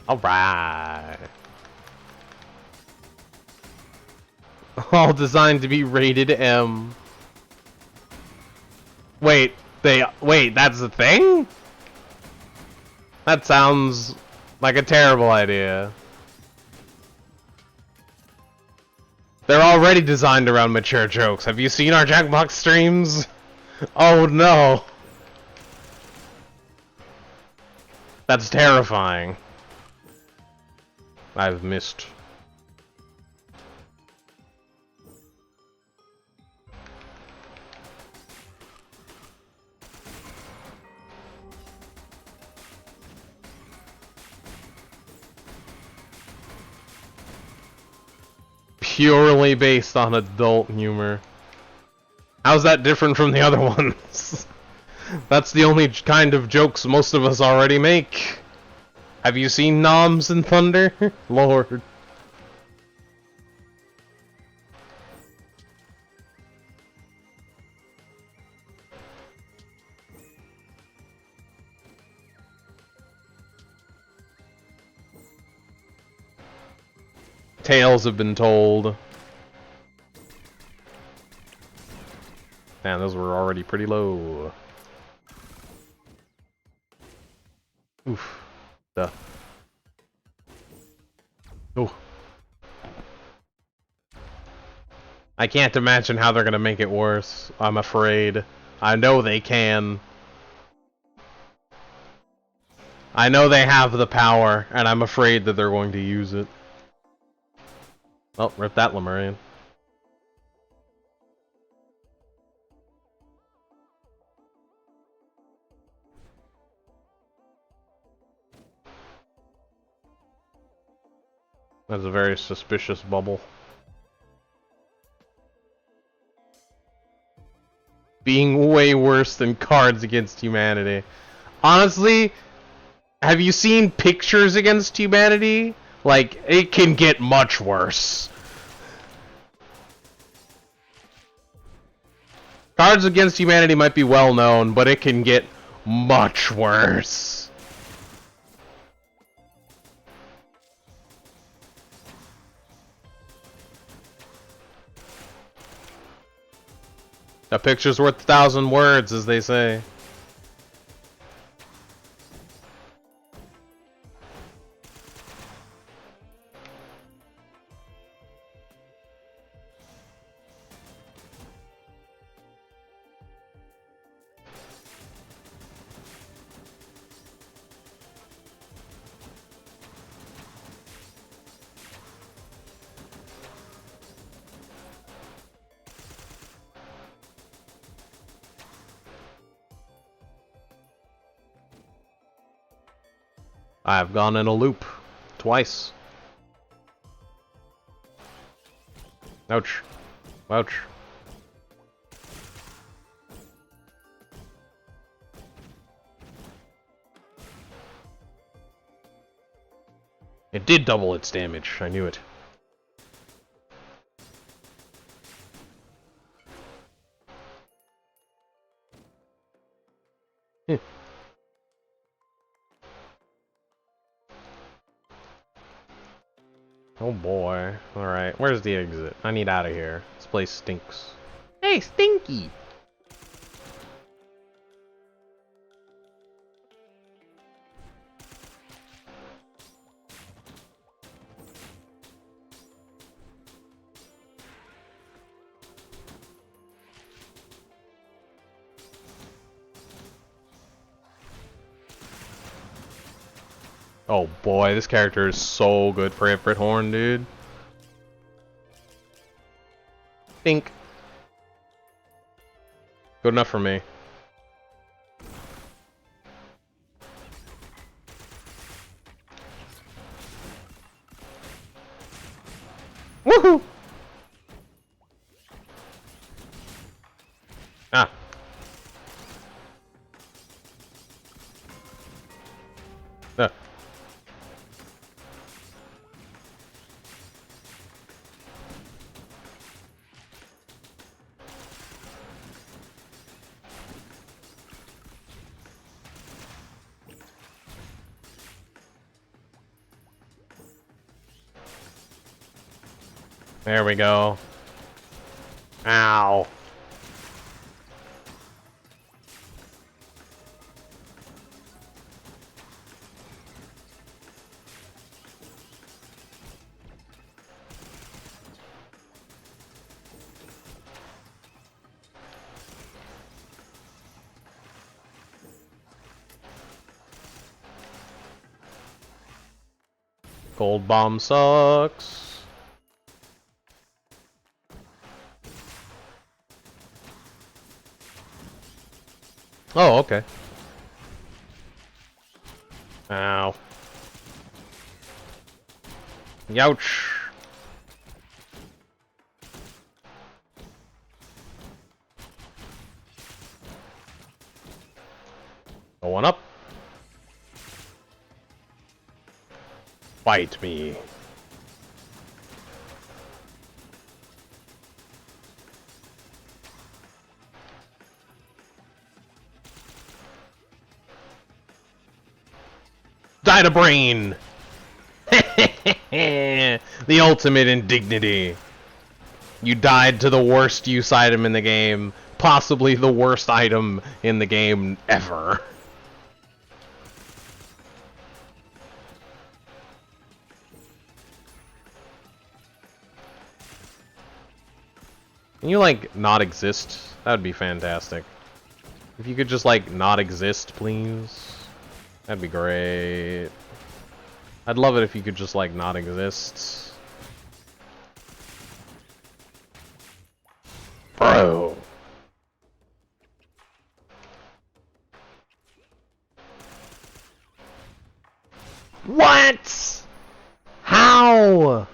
S1: All right. All designed to be rated M. Wait, that's the thing? That sounds like a terrible idea. They're already designed around mature jokes. Have you seen our Jackbox streams? Oh no. That's terrifying. I've missed. Purely based on adult humor. How's that different from the other ones? That's the only kind of jokes most of us already make. Have you seen Noms and Thunder? Lord. Tales have been told. Man, those were already pretty low. Oof. Duh. Oh. I can't imagine how they're gonna make it worse. I'm afraid. I know they can. I know they have the power, and I'm afraid that they're going to use it. Oh, rip that Lemurian. That's a very suspicious bubble. Being way worse than Cards Against Humanity. Honestly, have you seen Pictures Against Humanity? Like, it can get much worse. Cards Against Humanity might be well known, but it can get much worse. A picture's worth 1,000 words, as they say. I've gone in a loop. Twice. Ouch. Ouch. It did double its damage. I knew it. Oh boy. Alright, where's the exit? I need out of here. This place stinks. Hey, Stinky! Oh boy, this character is so good for Ifrit Horn, dude. Think. Good enough for me. Woohoo! Ah. There we go. Ow. Gold bomb sucks. Oh, okay. Ow. Youch. Going up. Fight me. Die to brain! The ultimate indignity. You died to the worst use item in the game. Possibly the worst item in the game ever. Can you, like, not exist? That would be fantastic. If you could just, like, not exist, please. That'd be great. I'd love it if you could just, like, not exist. Bro! What? How?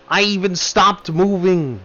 S1: I even stopped moving.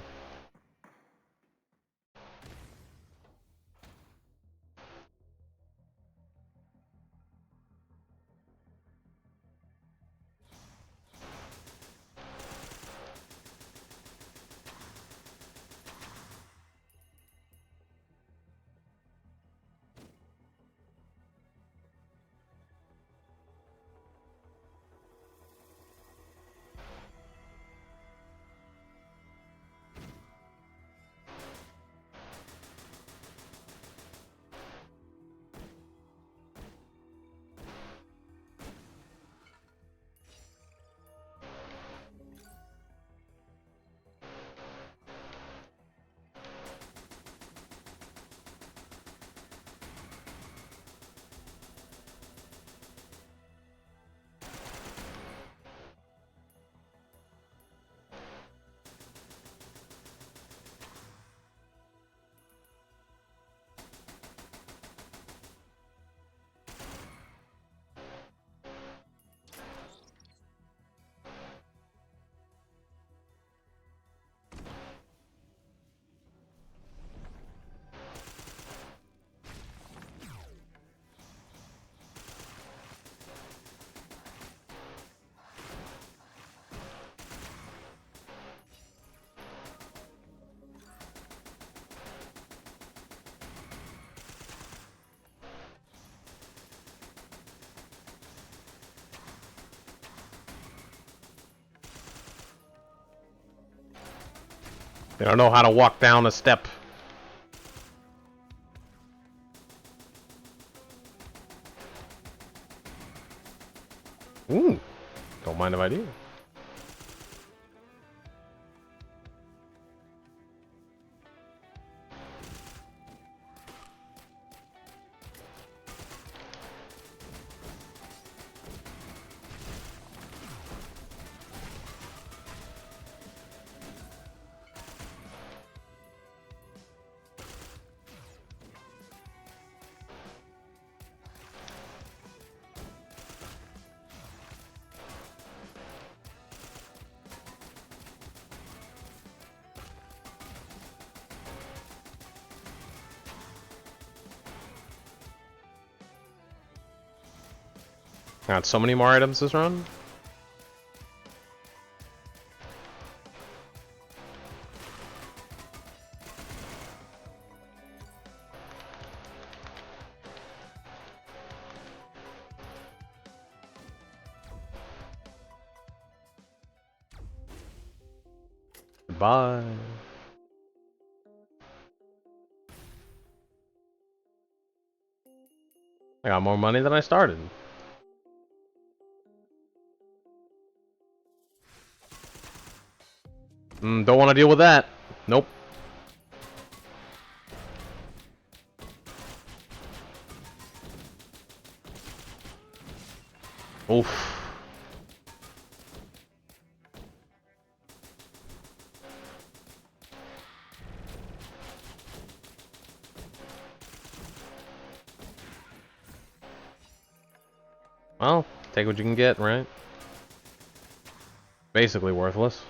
S1: They don't know how to walk down a step. Ooh. Don't mind if I do. Got so many more items this run. Goodbye. I got more money than I started. Don't want to deal with that. Nope. Oof. Well, take what you can get, right? Basically worthless.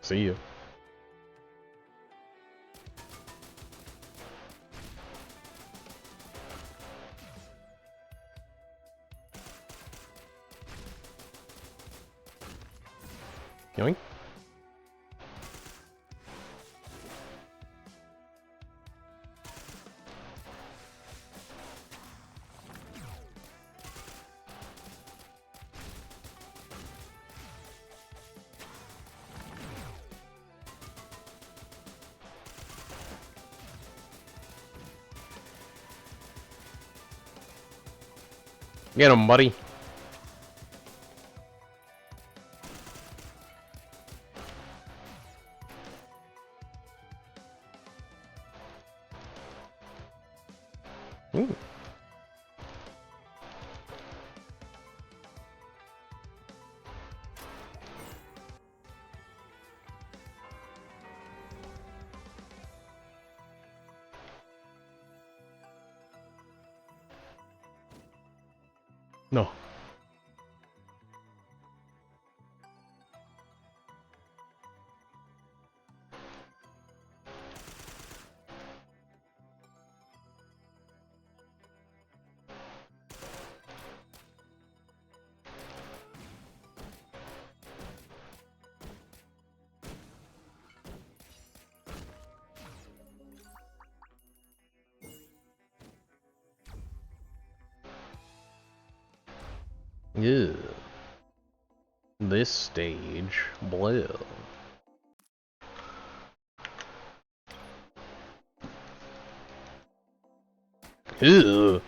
S1: See you. Yoink. Get him, buddy. Ooh. No. Yeah. This stage, blue. Ew.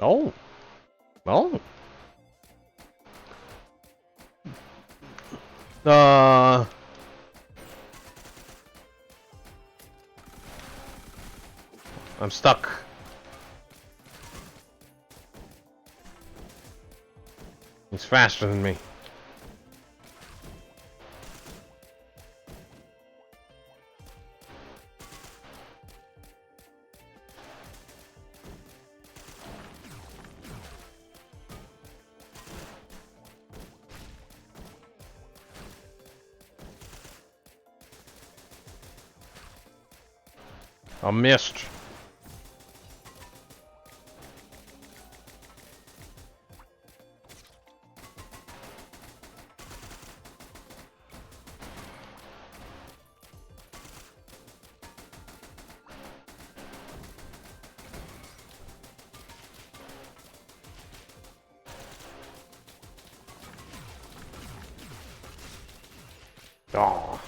S1: Oh. Oh. I'm stuck. He's faster than me. I missed. Oh.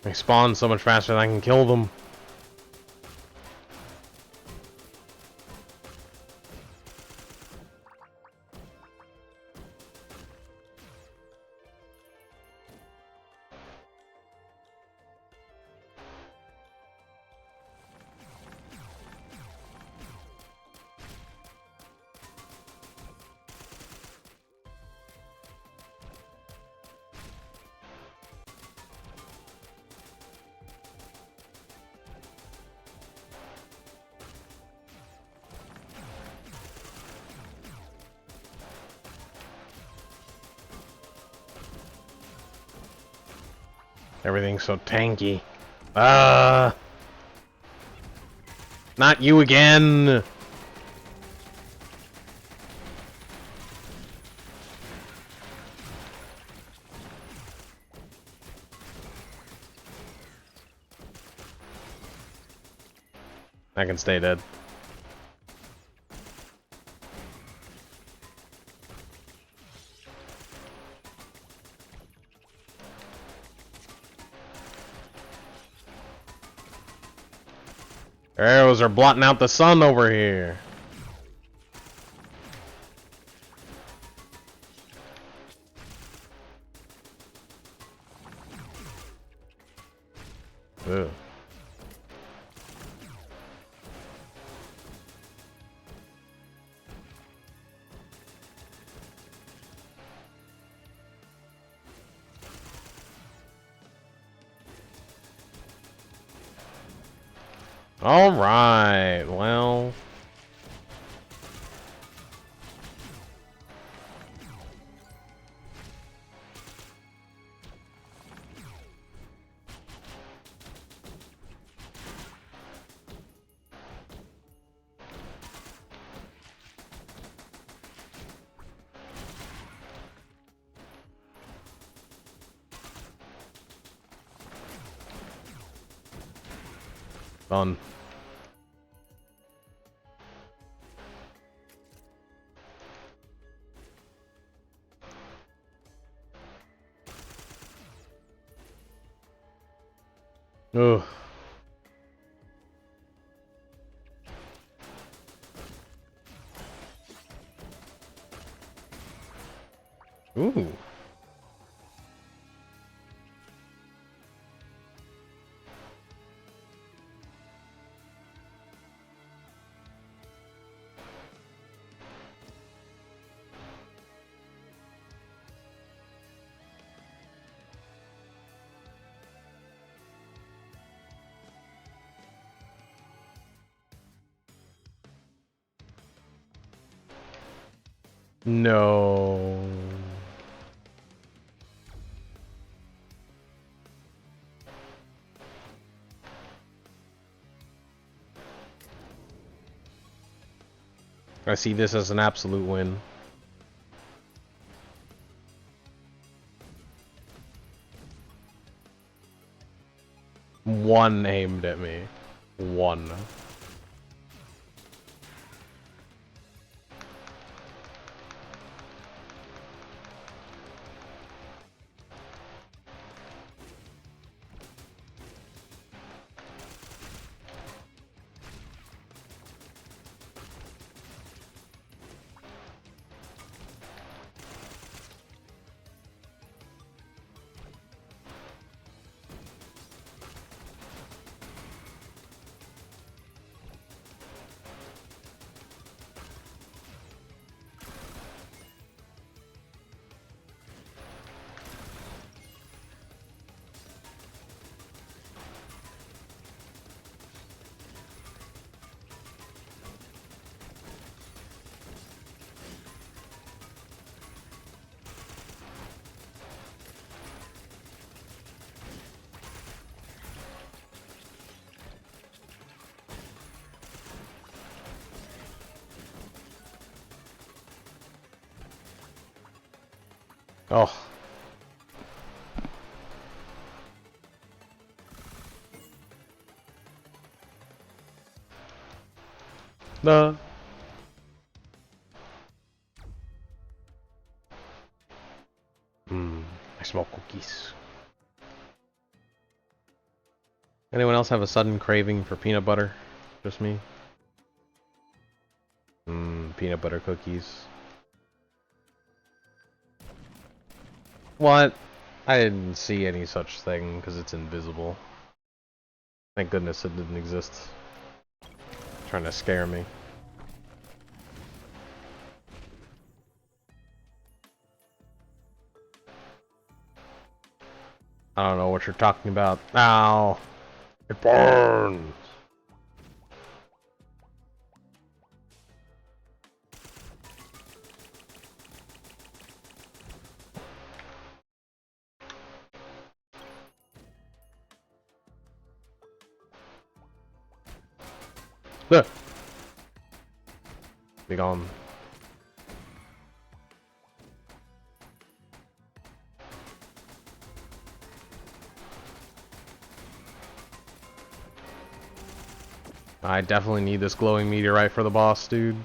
S1: They spawn so much faster than I can kill them. Everything's so tanky. Not you again! I can stay dead. Arrows are blotting out the sun over here. Ugh. All right, well. Fun. Ugh. Ooh. No. I see this as an absolute win. one aimed at me. One. Oh. No. I smell cookies. Anyone else have a sudden craving for peanut butter? Just me? Peanut butter cookies. What? I didn't see any such thing because it's invisible. Thank goodness it didn't exist. Trying to scare me. I don't know what you're talking about. Ow! It burns! Look! Be gone. I definitely need this glowing meteorite for the boss, dude.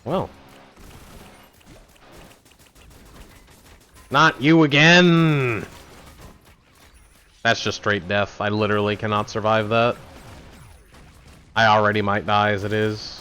S1: Well. Not you again! That's just straight death. I literally cannot survive that. I already might die as it is.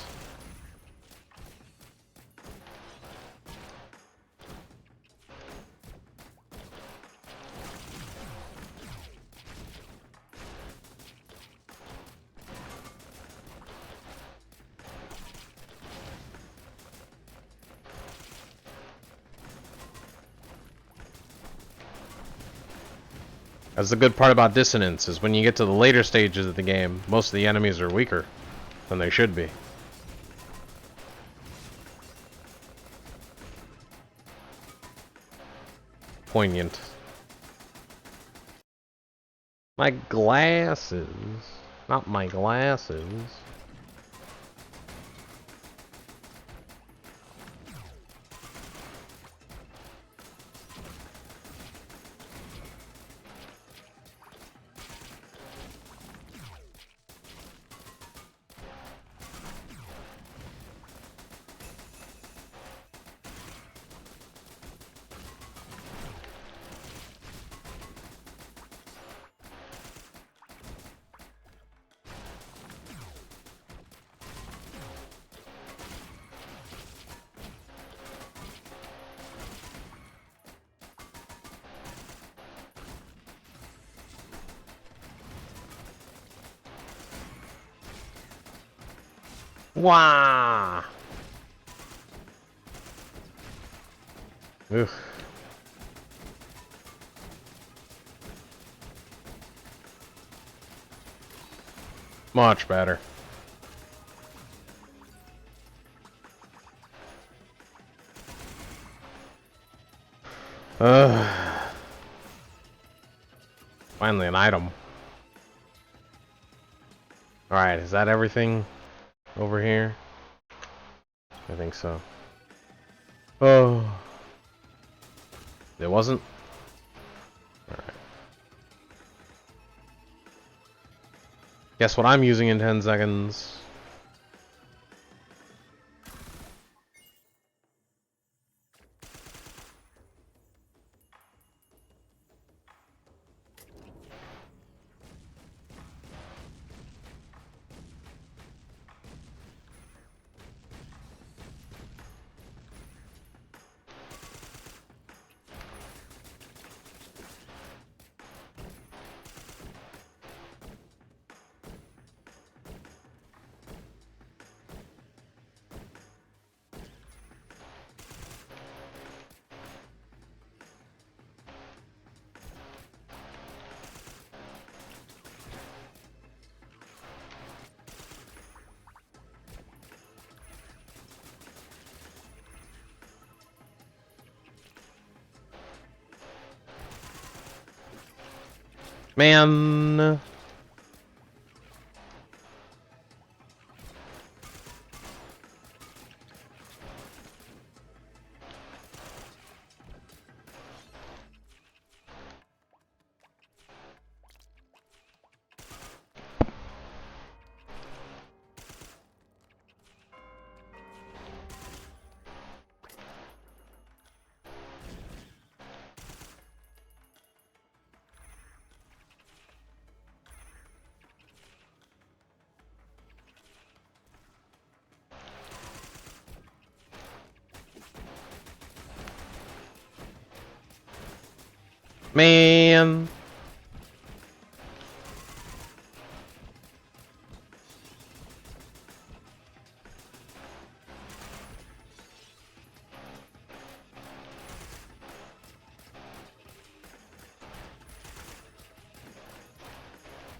S1: That's the good part about Dissonance, is when you get to the later stages of the game, most of the enemies are weaker than they should be. Poignant. My glasses. Not my glasses. Wah! Ugh. Much better. Finally, an item. Alright, is that everything over here? I think so. Oh. It wasn't? Alright. Guess what I'm using in 10 seconds? Man. Man.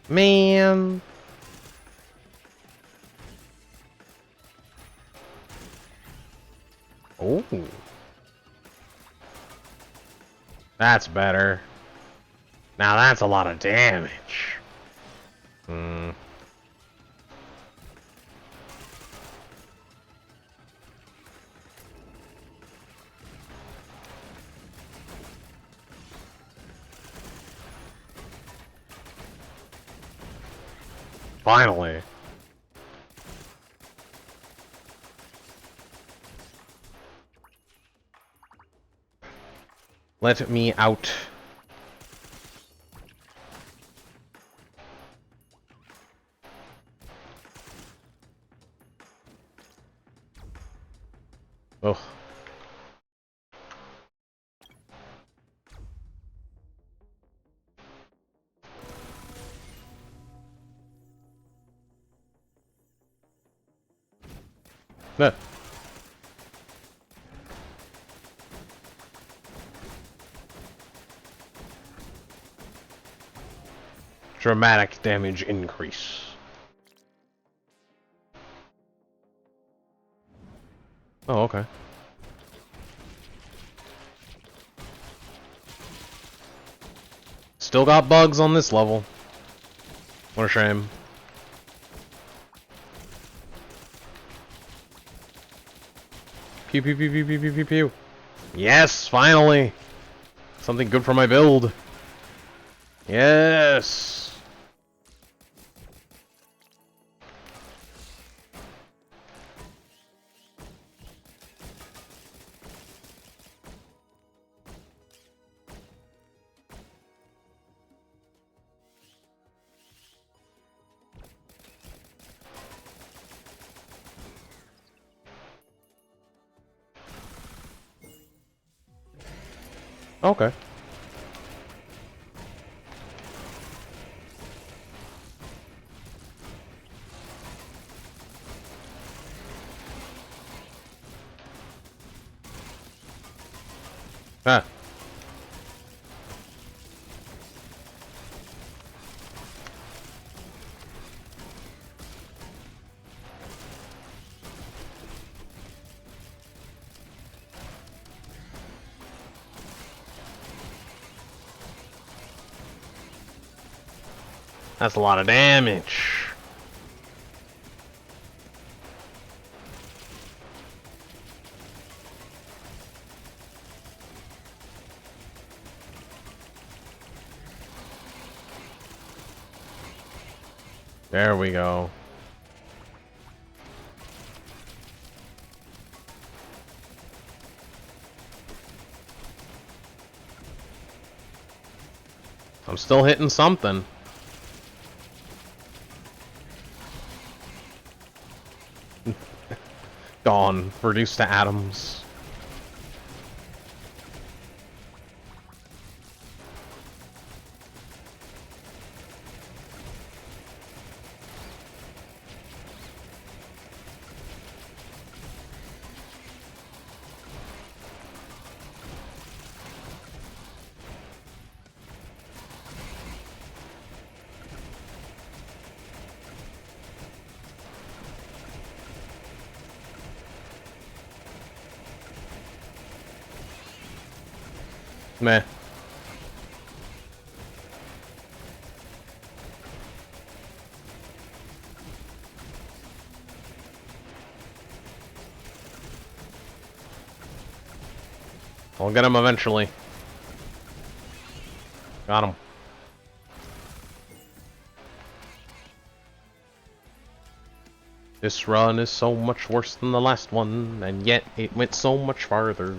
S1: Man. Oh. That's better. Now that's a lot of damage. Hmm. Finally. Let me out. Ugh. Nah. Dramatic damage increase. Oh, okay. Still got bugs on this level. What a shame. Pew pew pew pew pew pew pew pew. Yes, finally! Something good for my build. Yes! Okay. Ah. That's a lot of damage. There we go. I'm still hitting something. Gone. Reduced to atoms. Meh. I'll get him eventually. Got him. This run is so much worse than the last one, and yet it went so much farther.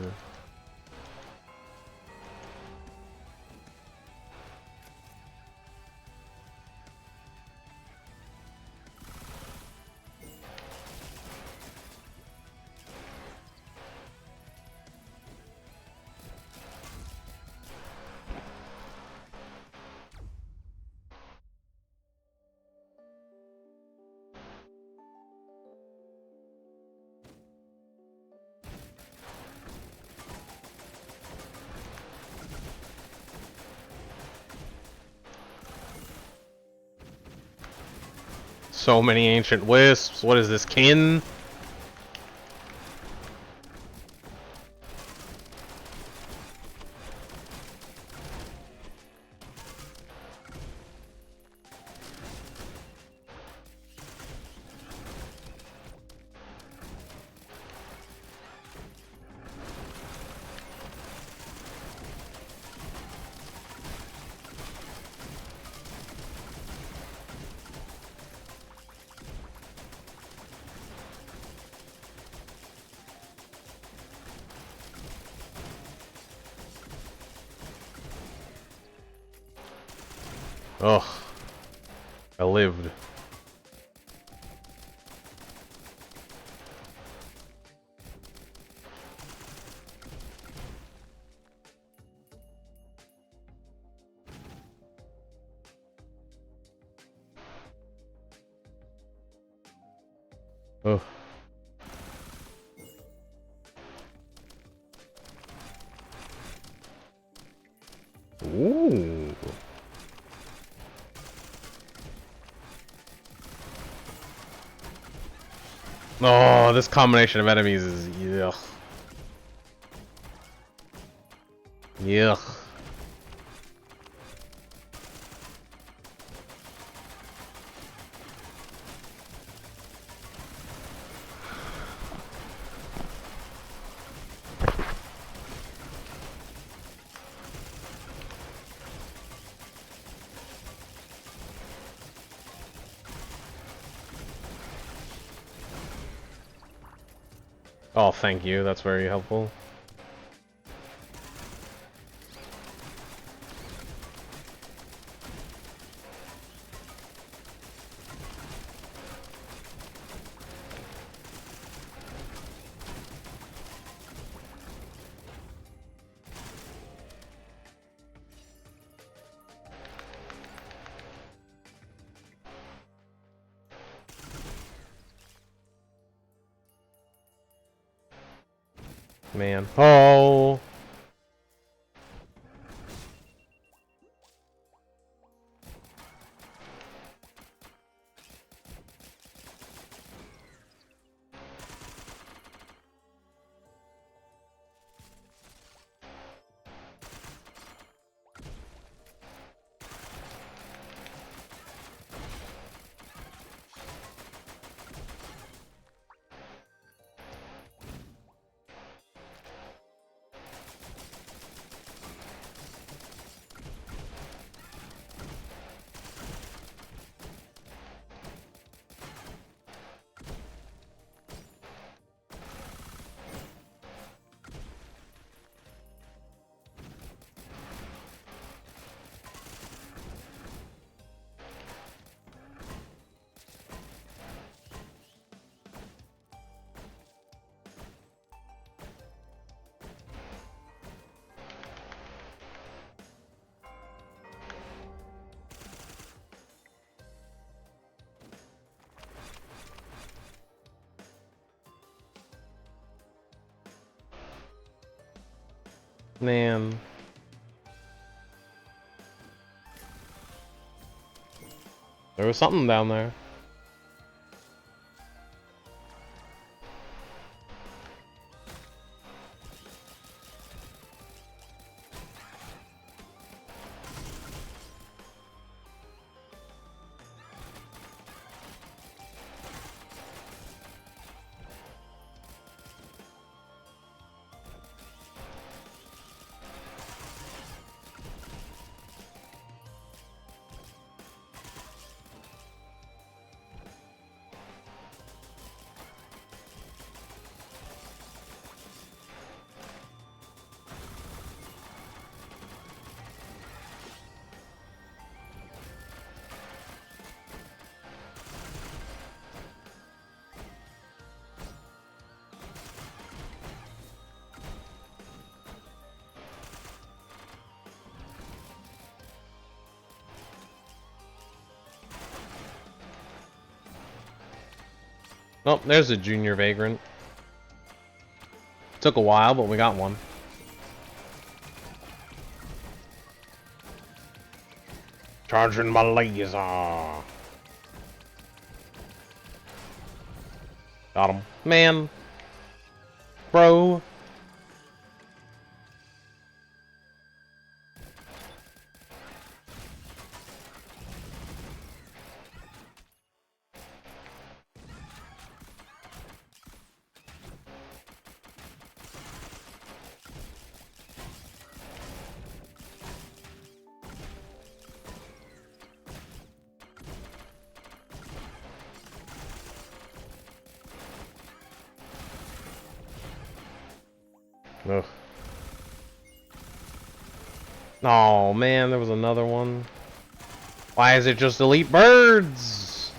S1: So many ancient wisps. What is this, kin? Ugh. I lived. Ugh. Ooh. Oh, this combination of enemies is yuck. Yuck. Oh, thank you. That's very helpful. Man. Oh. Man. There was something down there. Oh, there's a junior vagrant. Took a while, but we got one. Charging my laser. Got him. Man. Bro. Ugh. Oh man, there was another one. Why is it just elite birds?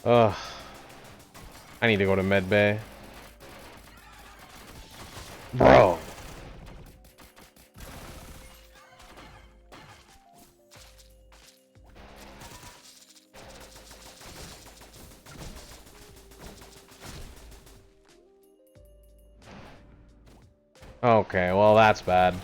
S1: Ugh. I need to go to med bay. Bro. Okay, well that's bad.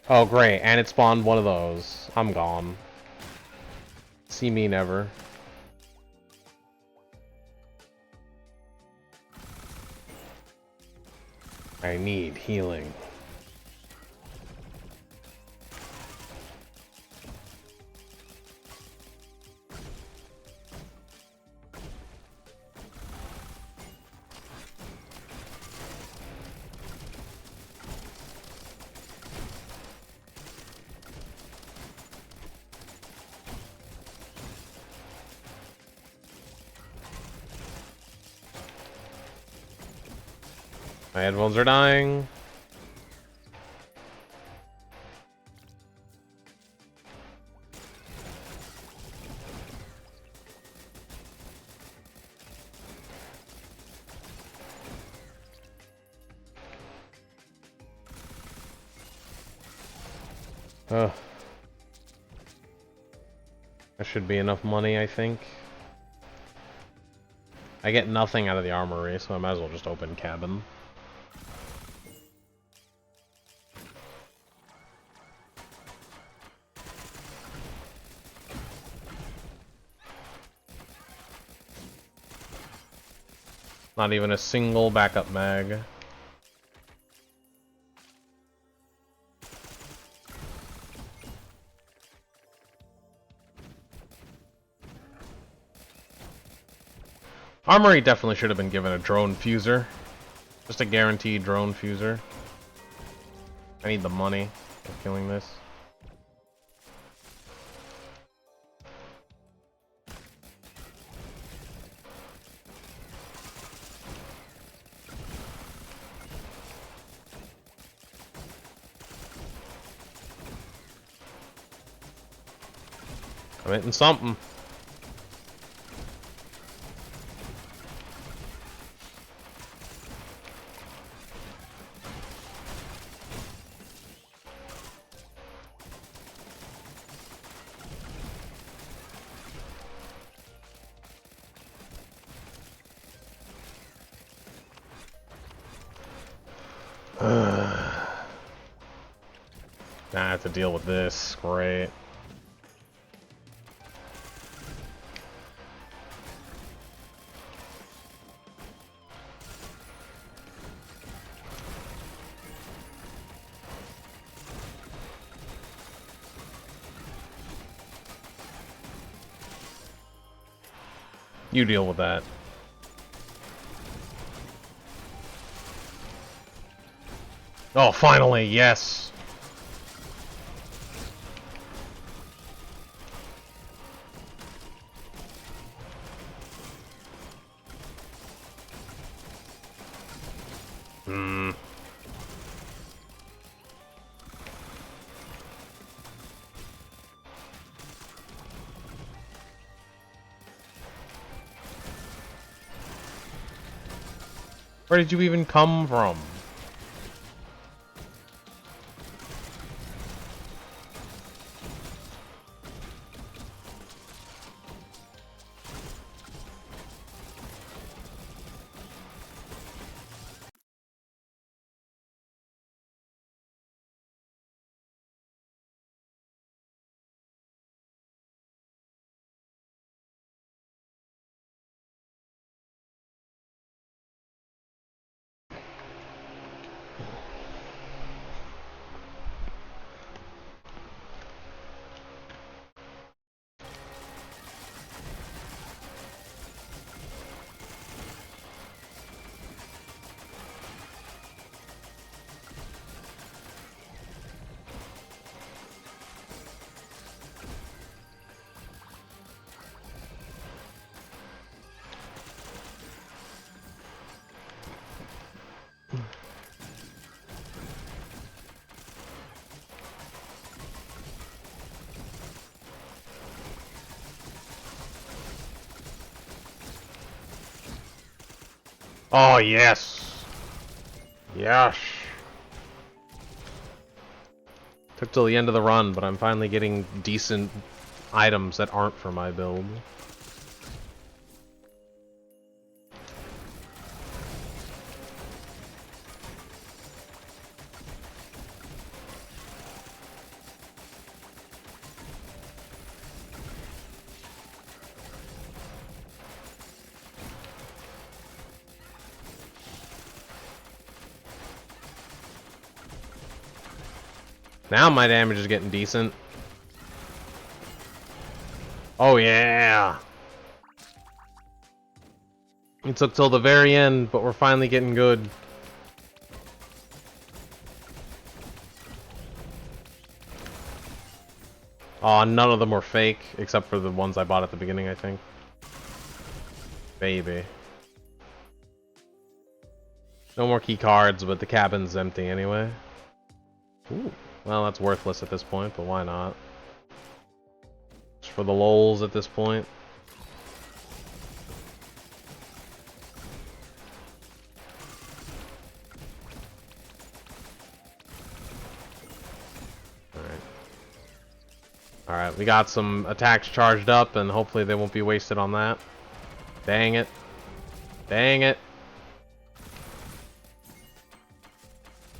S1: Oh great, and it spawned one of those. I'm gone. See me never. I need healing. My headphones are dying. Ugh. That should be enough money, I think. I get nothing out of the armory, so I might as well just open cabin. Not even a single backup mag. Armory definitely should have been given a drone fuser. Just a guaranteed drone fuser. I need the money for killing this. I'm hitting something. Now I have to deal with this. Great. You deal with that. Oh, finally, yes! Hmm. Where did you even come from? Oh, yes! Yes! Took till the end of the run, but I'm finally getting decent items that aren't for my build. Now my damage is getting decent. Oh yeah! It took till the very end, but we're finally getting good. Aw, none of them were fake, except for the ones I bought at the beginning, I think. Baby. No more key cards, but the cabin's empty anyway. Ooh. Well, that's worthless at this point, but why not? Just for the lols at this point. Alright. Alright, we got some attacks charged up, and hopefully they won't be wasted on that. Dang it. Dang it.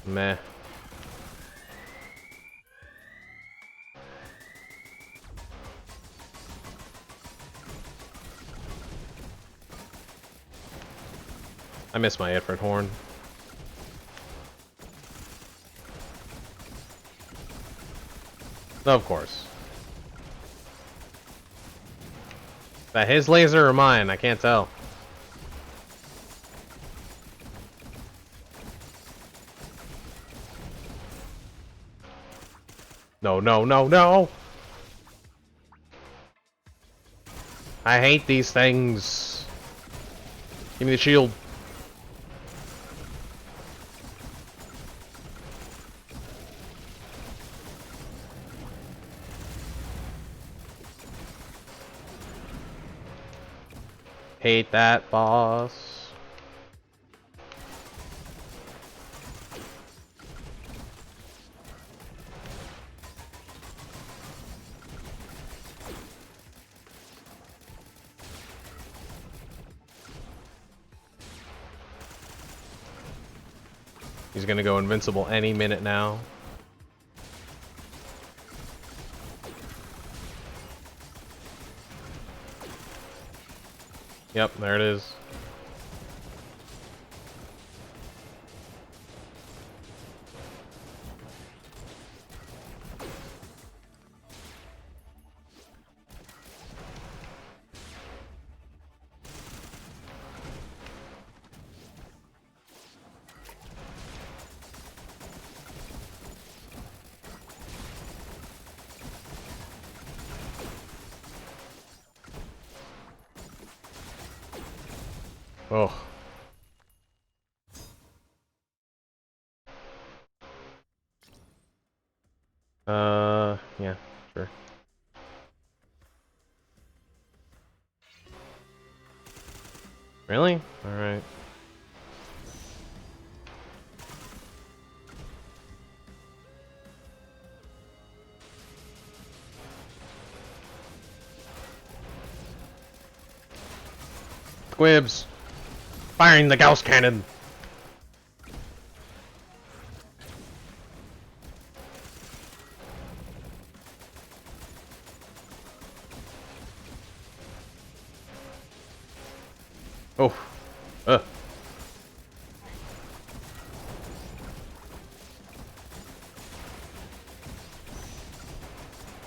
S1: Meh. I miss my Ifrit horn. Of course. Is that his laser or mine? I can't tell. No, no, no, no! I hate these things. Give me the shield. Hate that boss. He's gonna go invincible any minute now. Yep, there it is. Oh. Yeah, sure. Really? Alright. Squibs! Firing the Gauss cannon! Oh.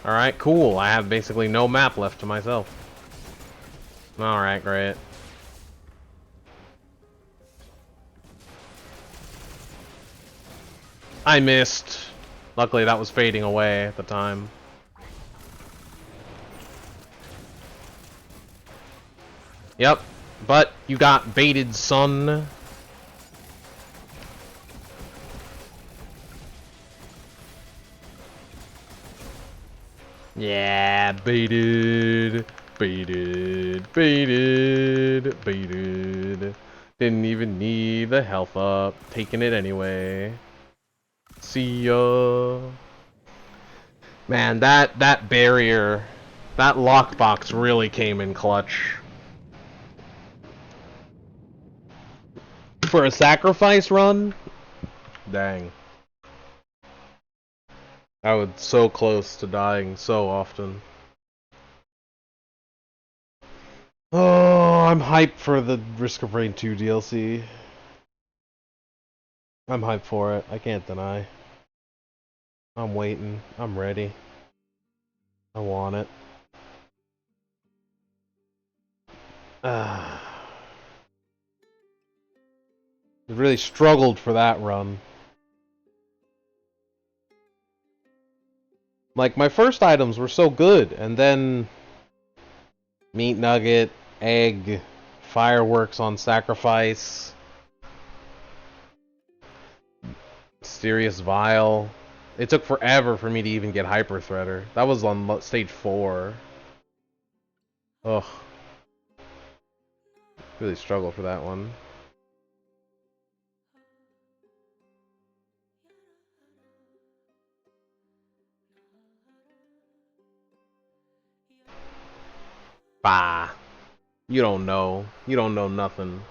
S1: Alright, cool. I have basically no map left to myself. Alright, great. I missed. Luckily, that was fading away at the time. Yep, but you got baited, son. Yeah, baited, baited, baited, baited. Didn't even need the health up. Taking it anyway. See ya. Man, that barrier, that lockbox really came in clutch. For a sacrifice run? Dang. I was so close to dying so often. Oh, I'm hyped for the Risk of Rain 2 DLC. I'm hyped for it. I can't deny. I'm waiting. I'm ready. I want it. I really struggled for that run. Like, my first items were so good, and then meat nugget, egg, fireworks on sacrifice, mysterious vial. It took forever for me to even get hyper threader. That was on stage 4. Ugh. Really struggled for that one. Bah. You don't know. You don't know nothing.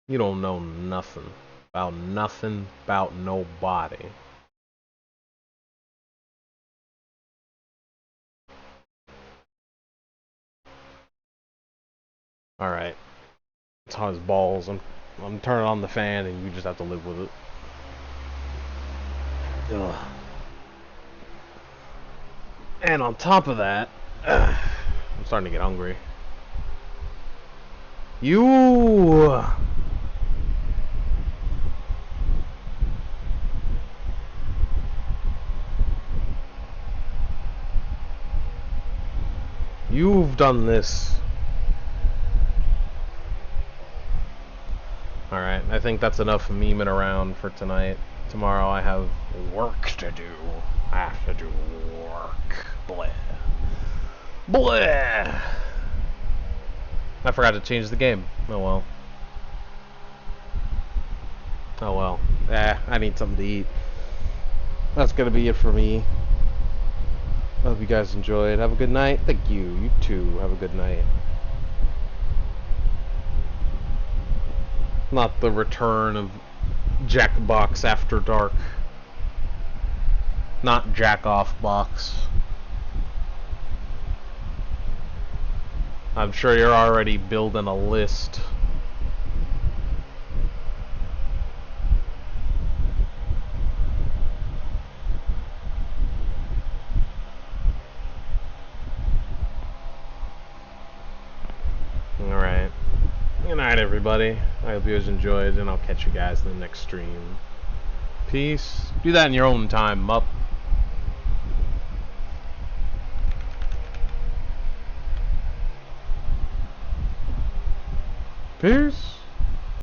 S1: You don't know nothing. About nothing, about nobody. Alright. It's hot as balls. I'm turning on the fan and you just have to live with it. Ugh. And on top of that, I'm starting to get hungry. You. You've done this. Alright, I think that's enough memeing around for tonight. Tomorrow I have work to do. I have to do work. Bleh. Bleh! I forgot to change the game. Oh well. Oh well. I need something to eat. That's gonna be it for me. I hope you guys enjoyed. Have a good night. Thank you. You too. Have a good night. Not the return of Jackbox After Dark. Not Jack Off Box. I'm sure you're already building a list. Alright. Good night, everybody. I hope you guys enjoyed, and I'll catch you guys in the next stream. Peace. Do that in your own time, Mup. Peace.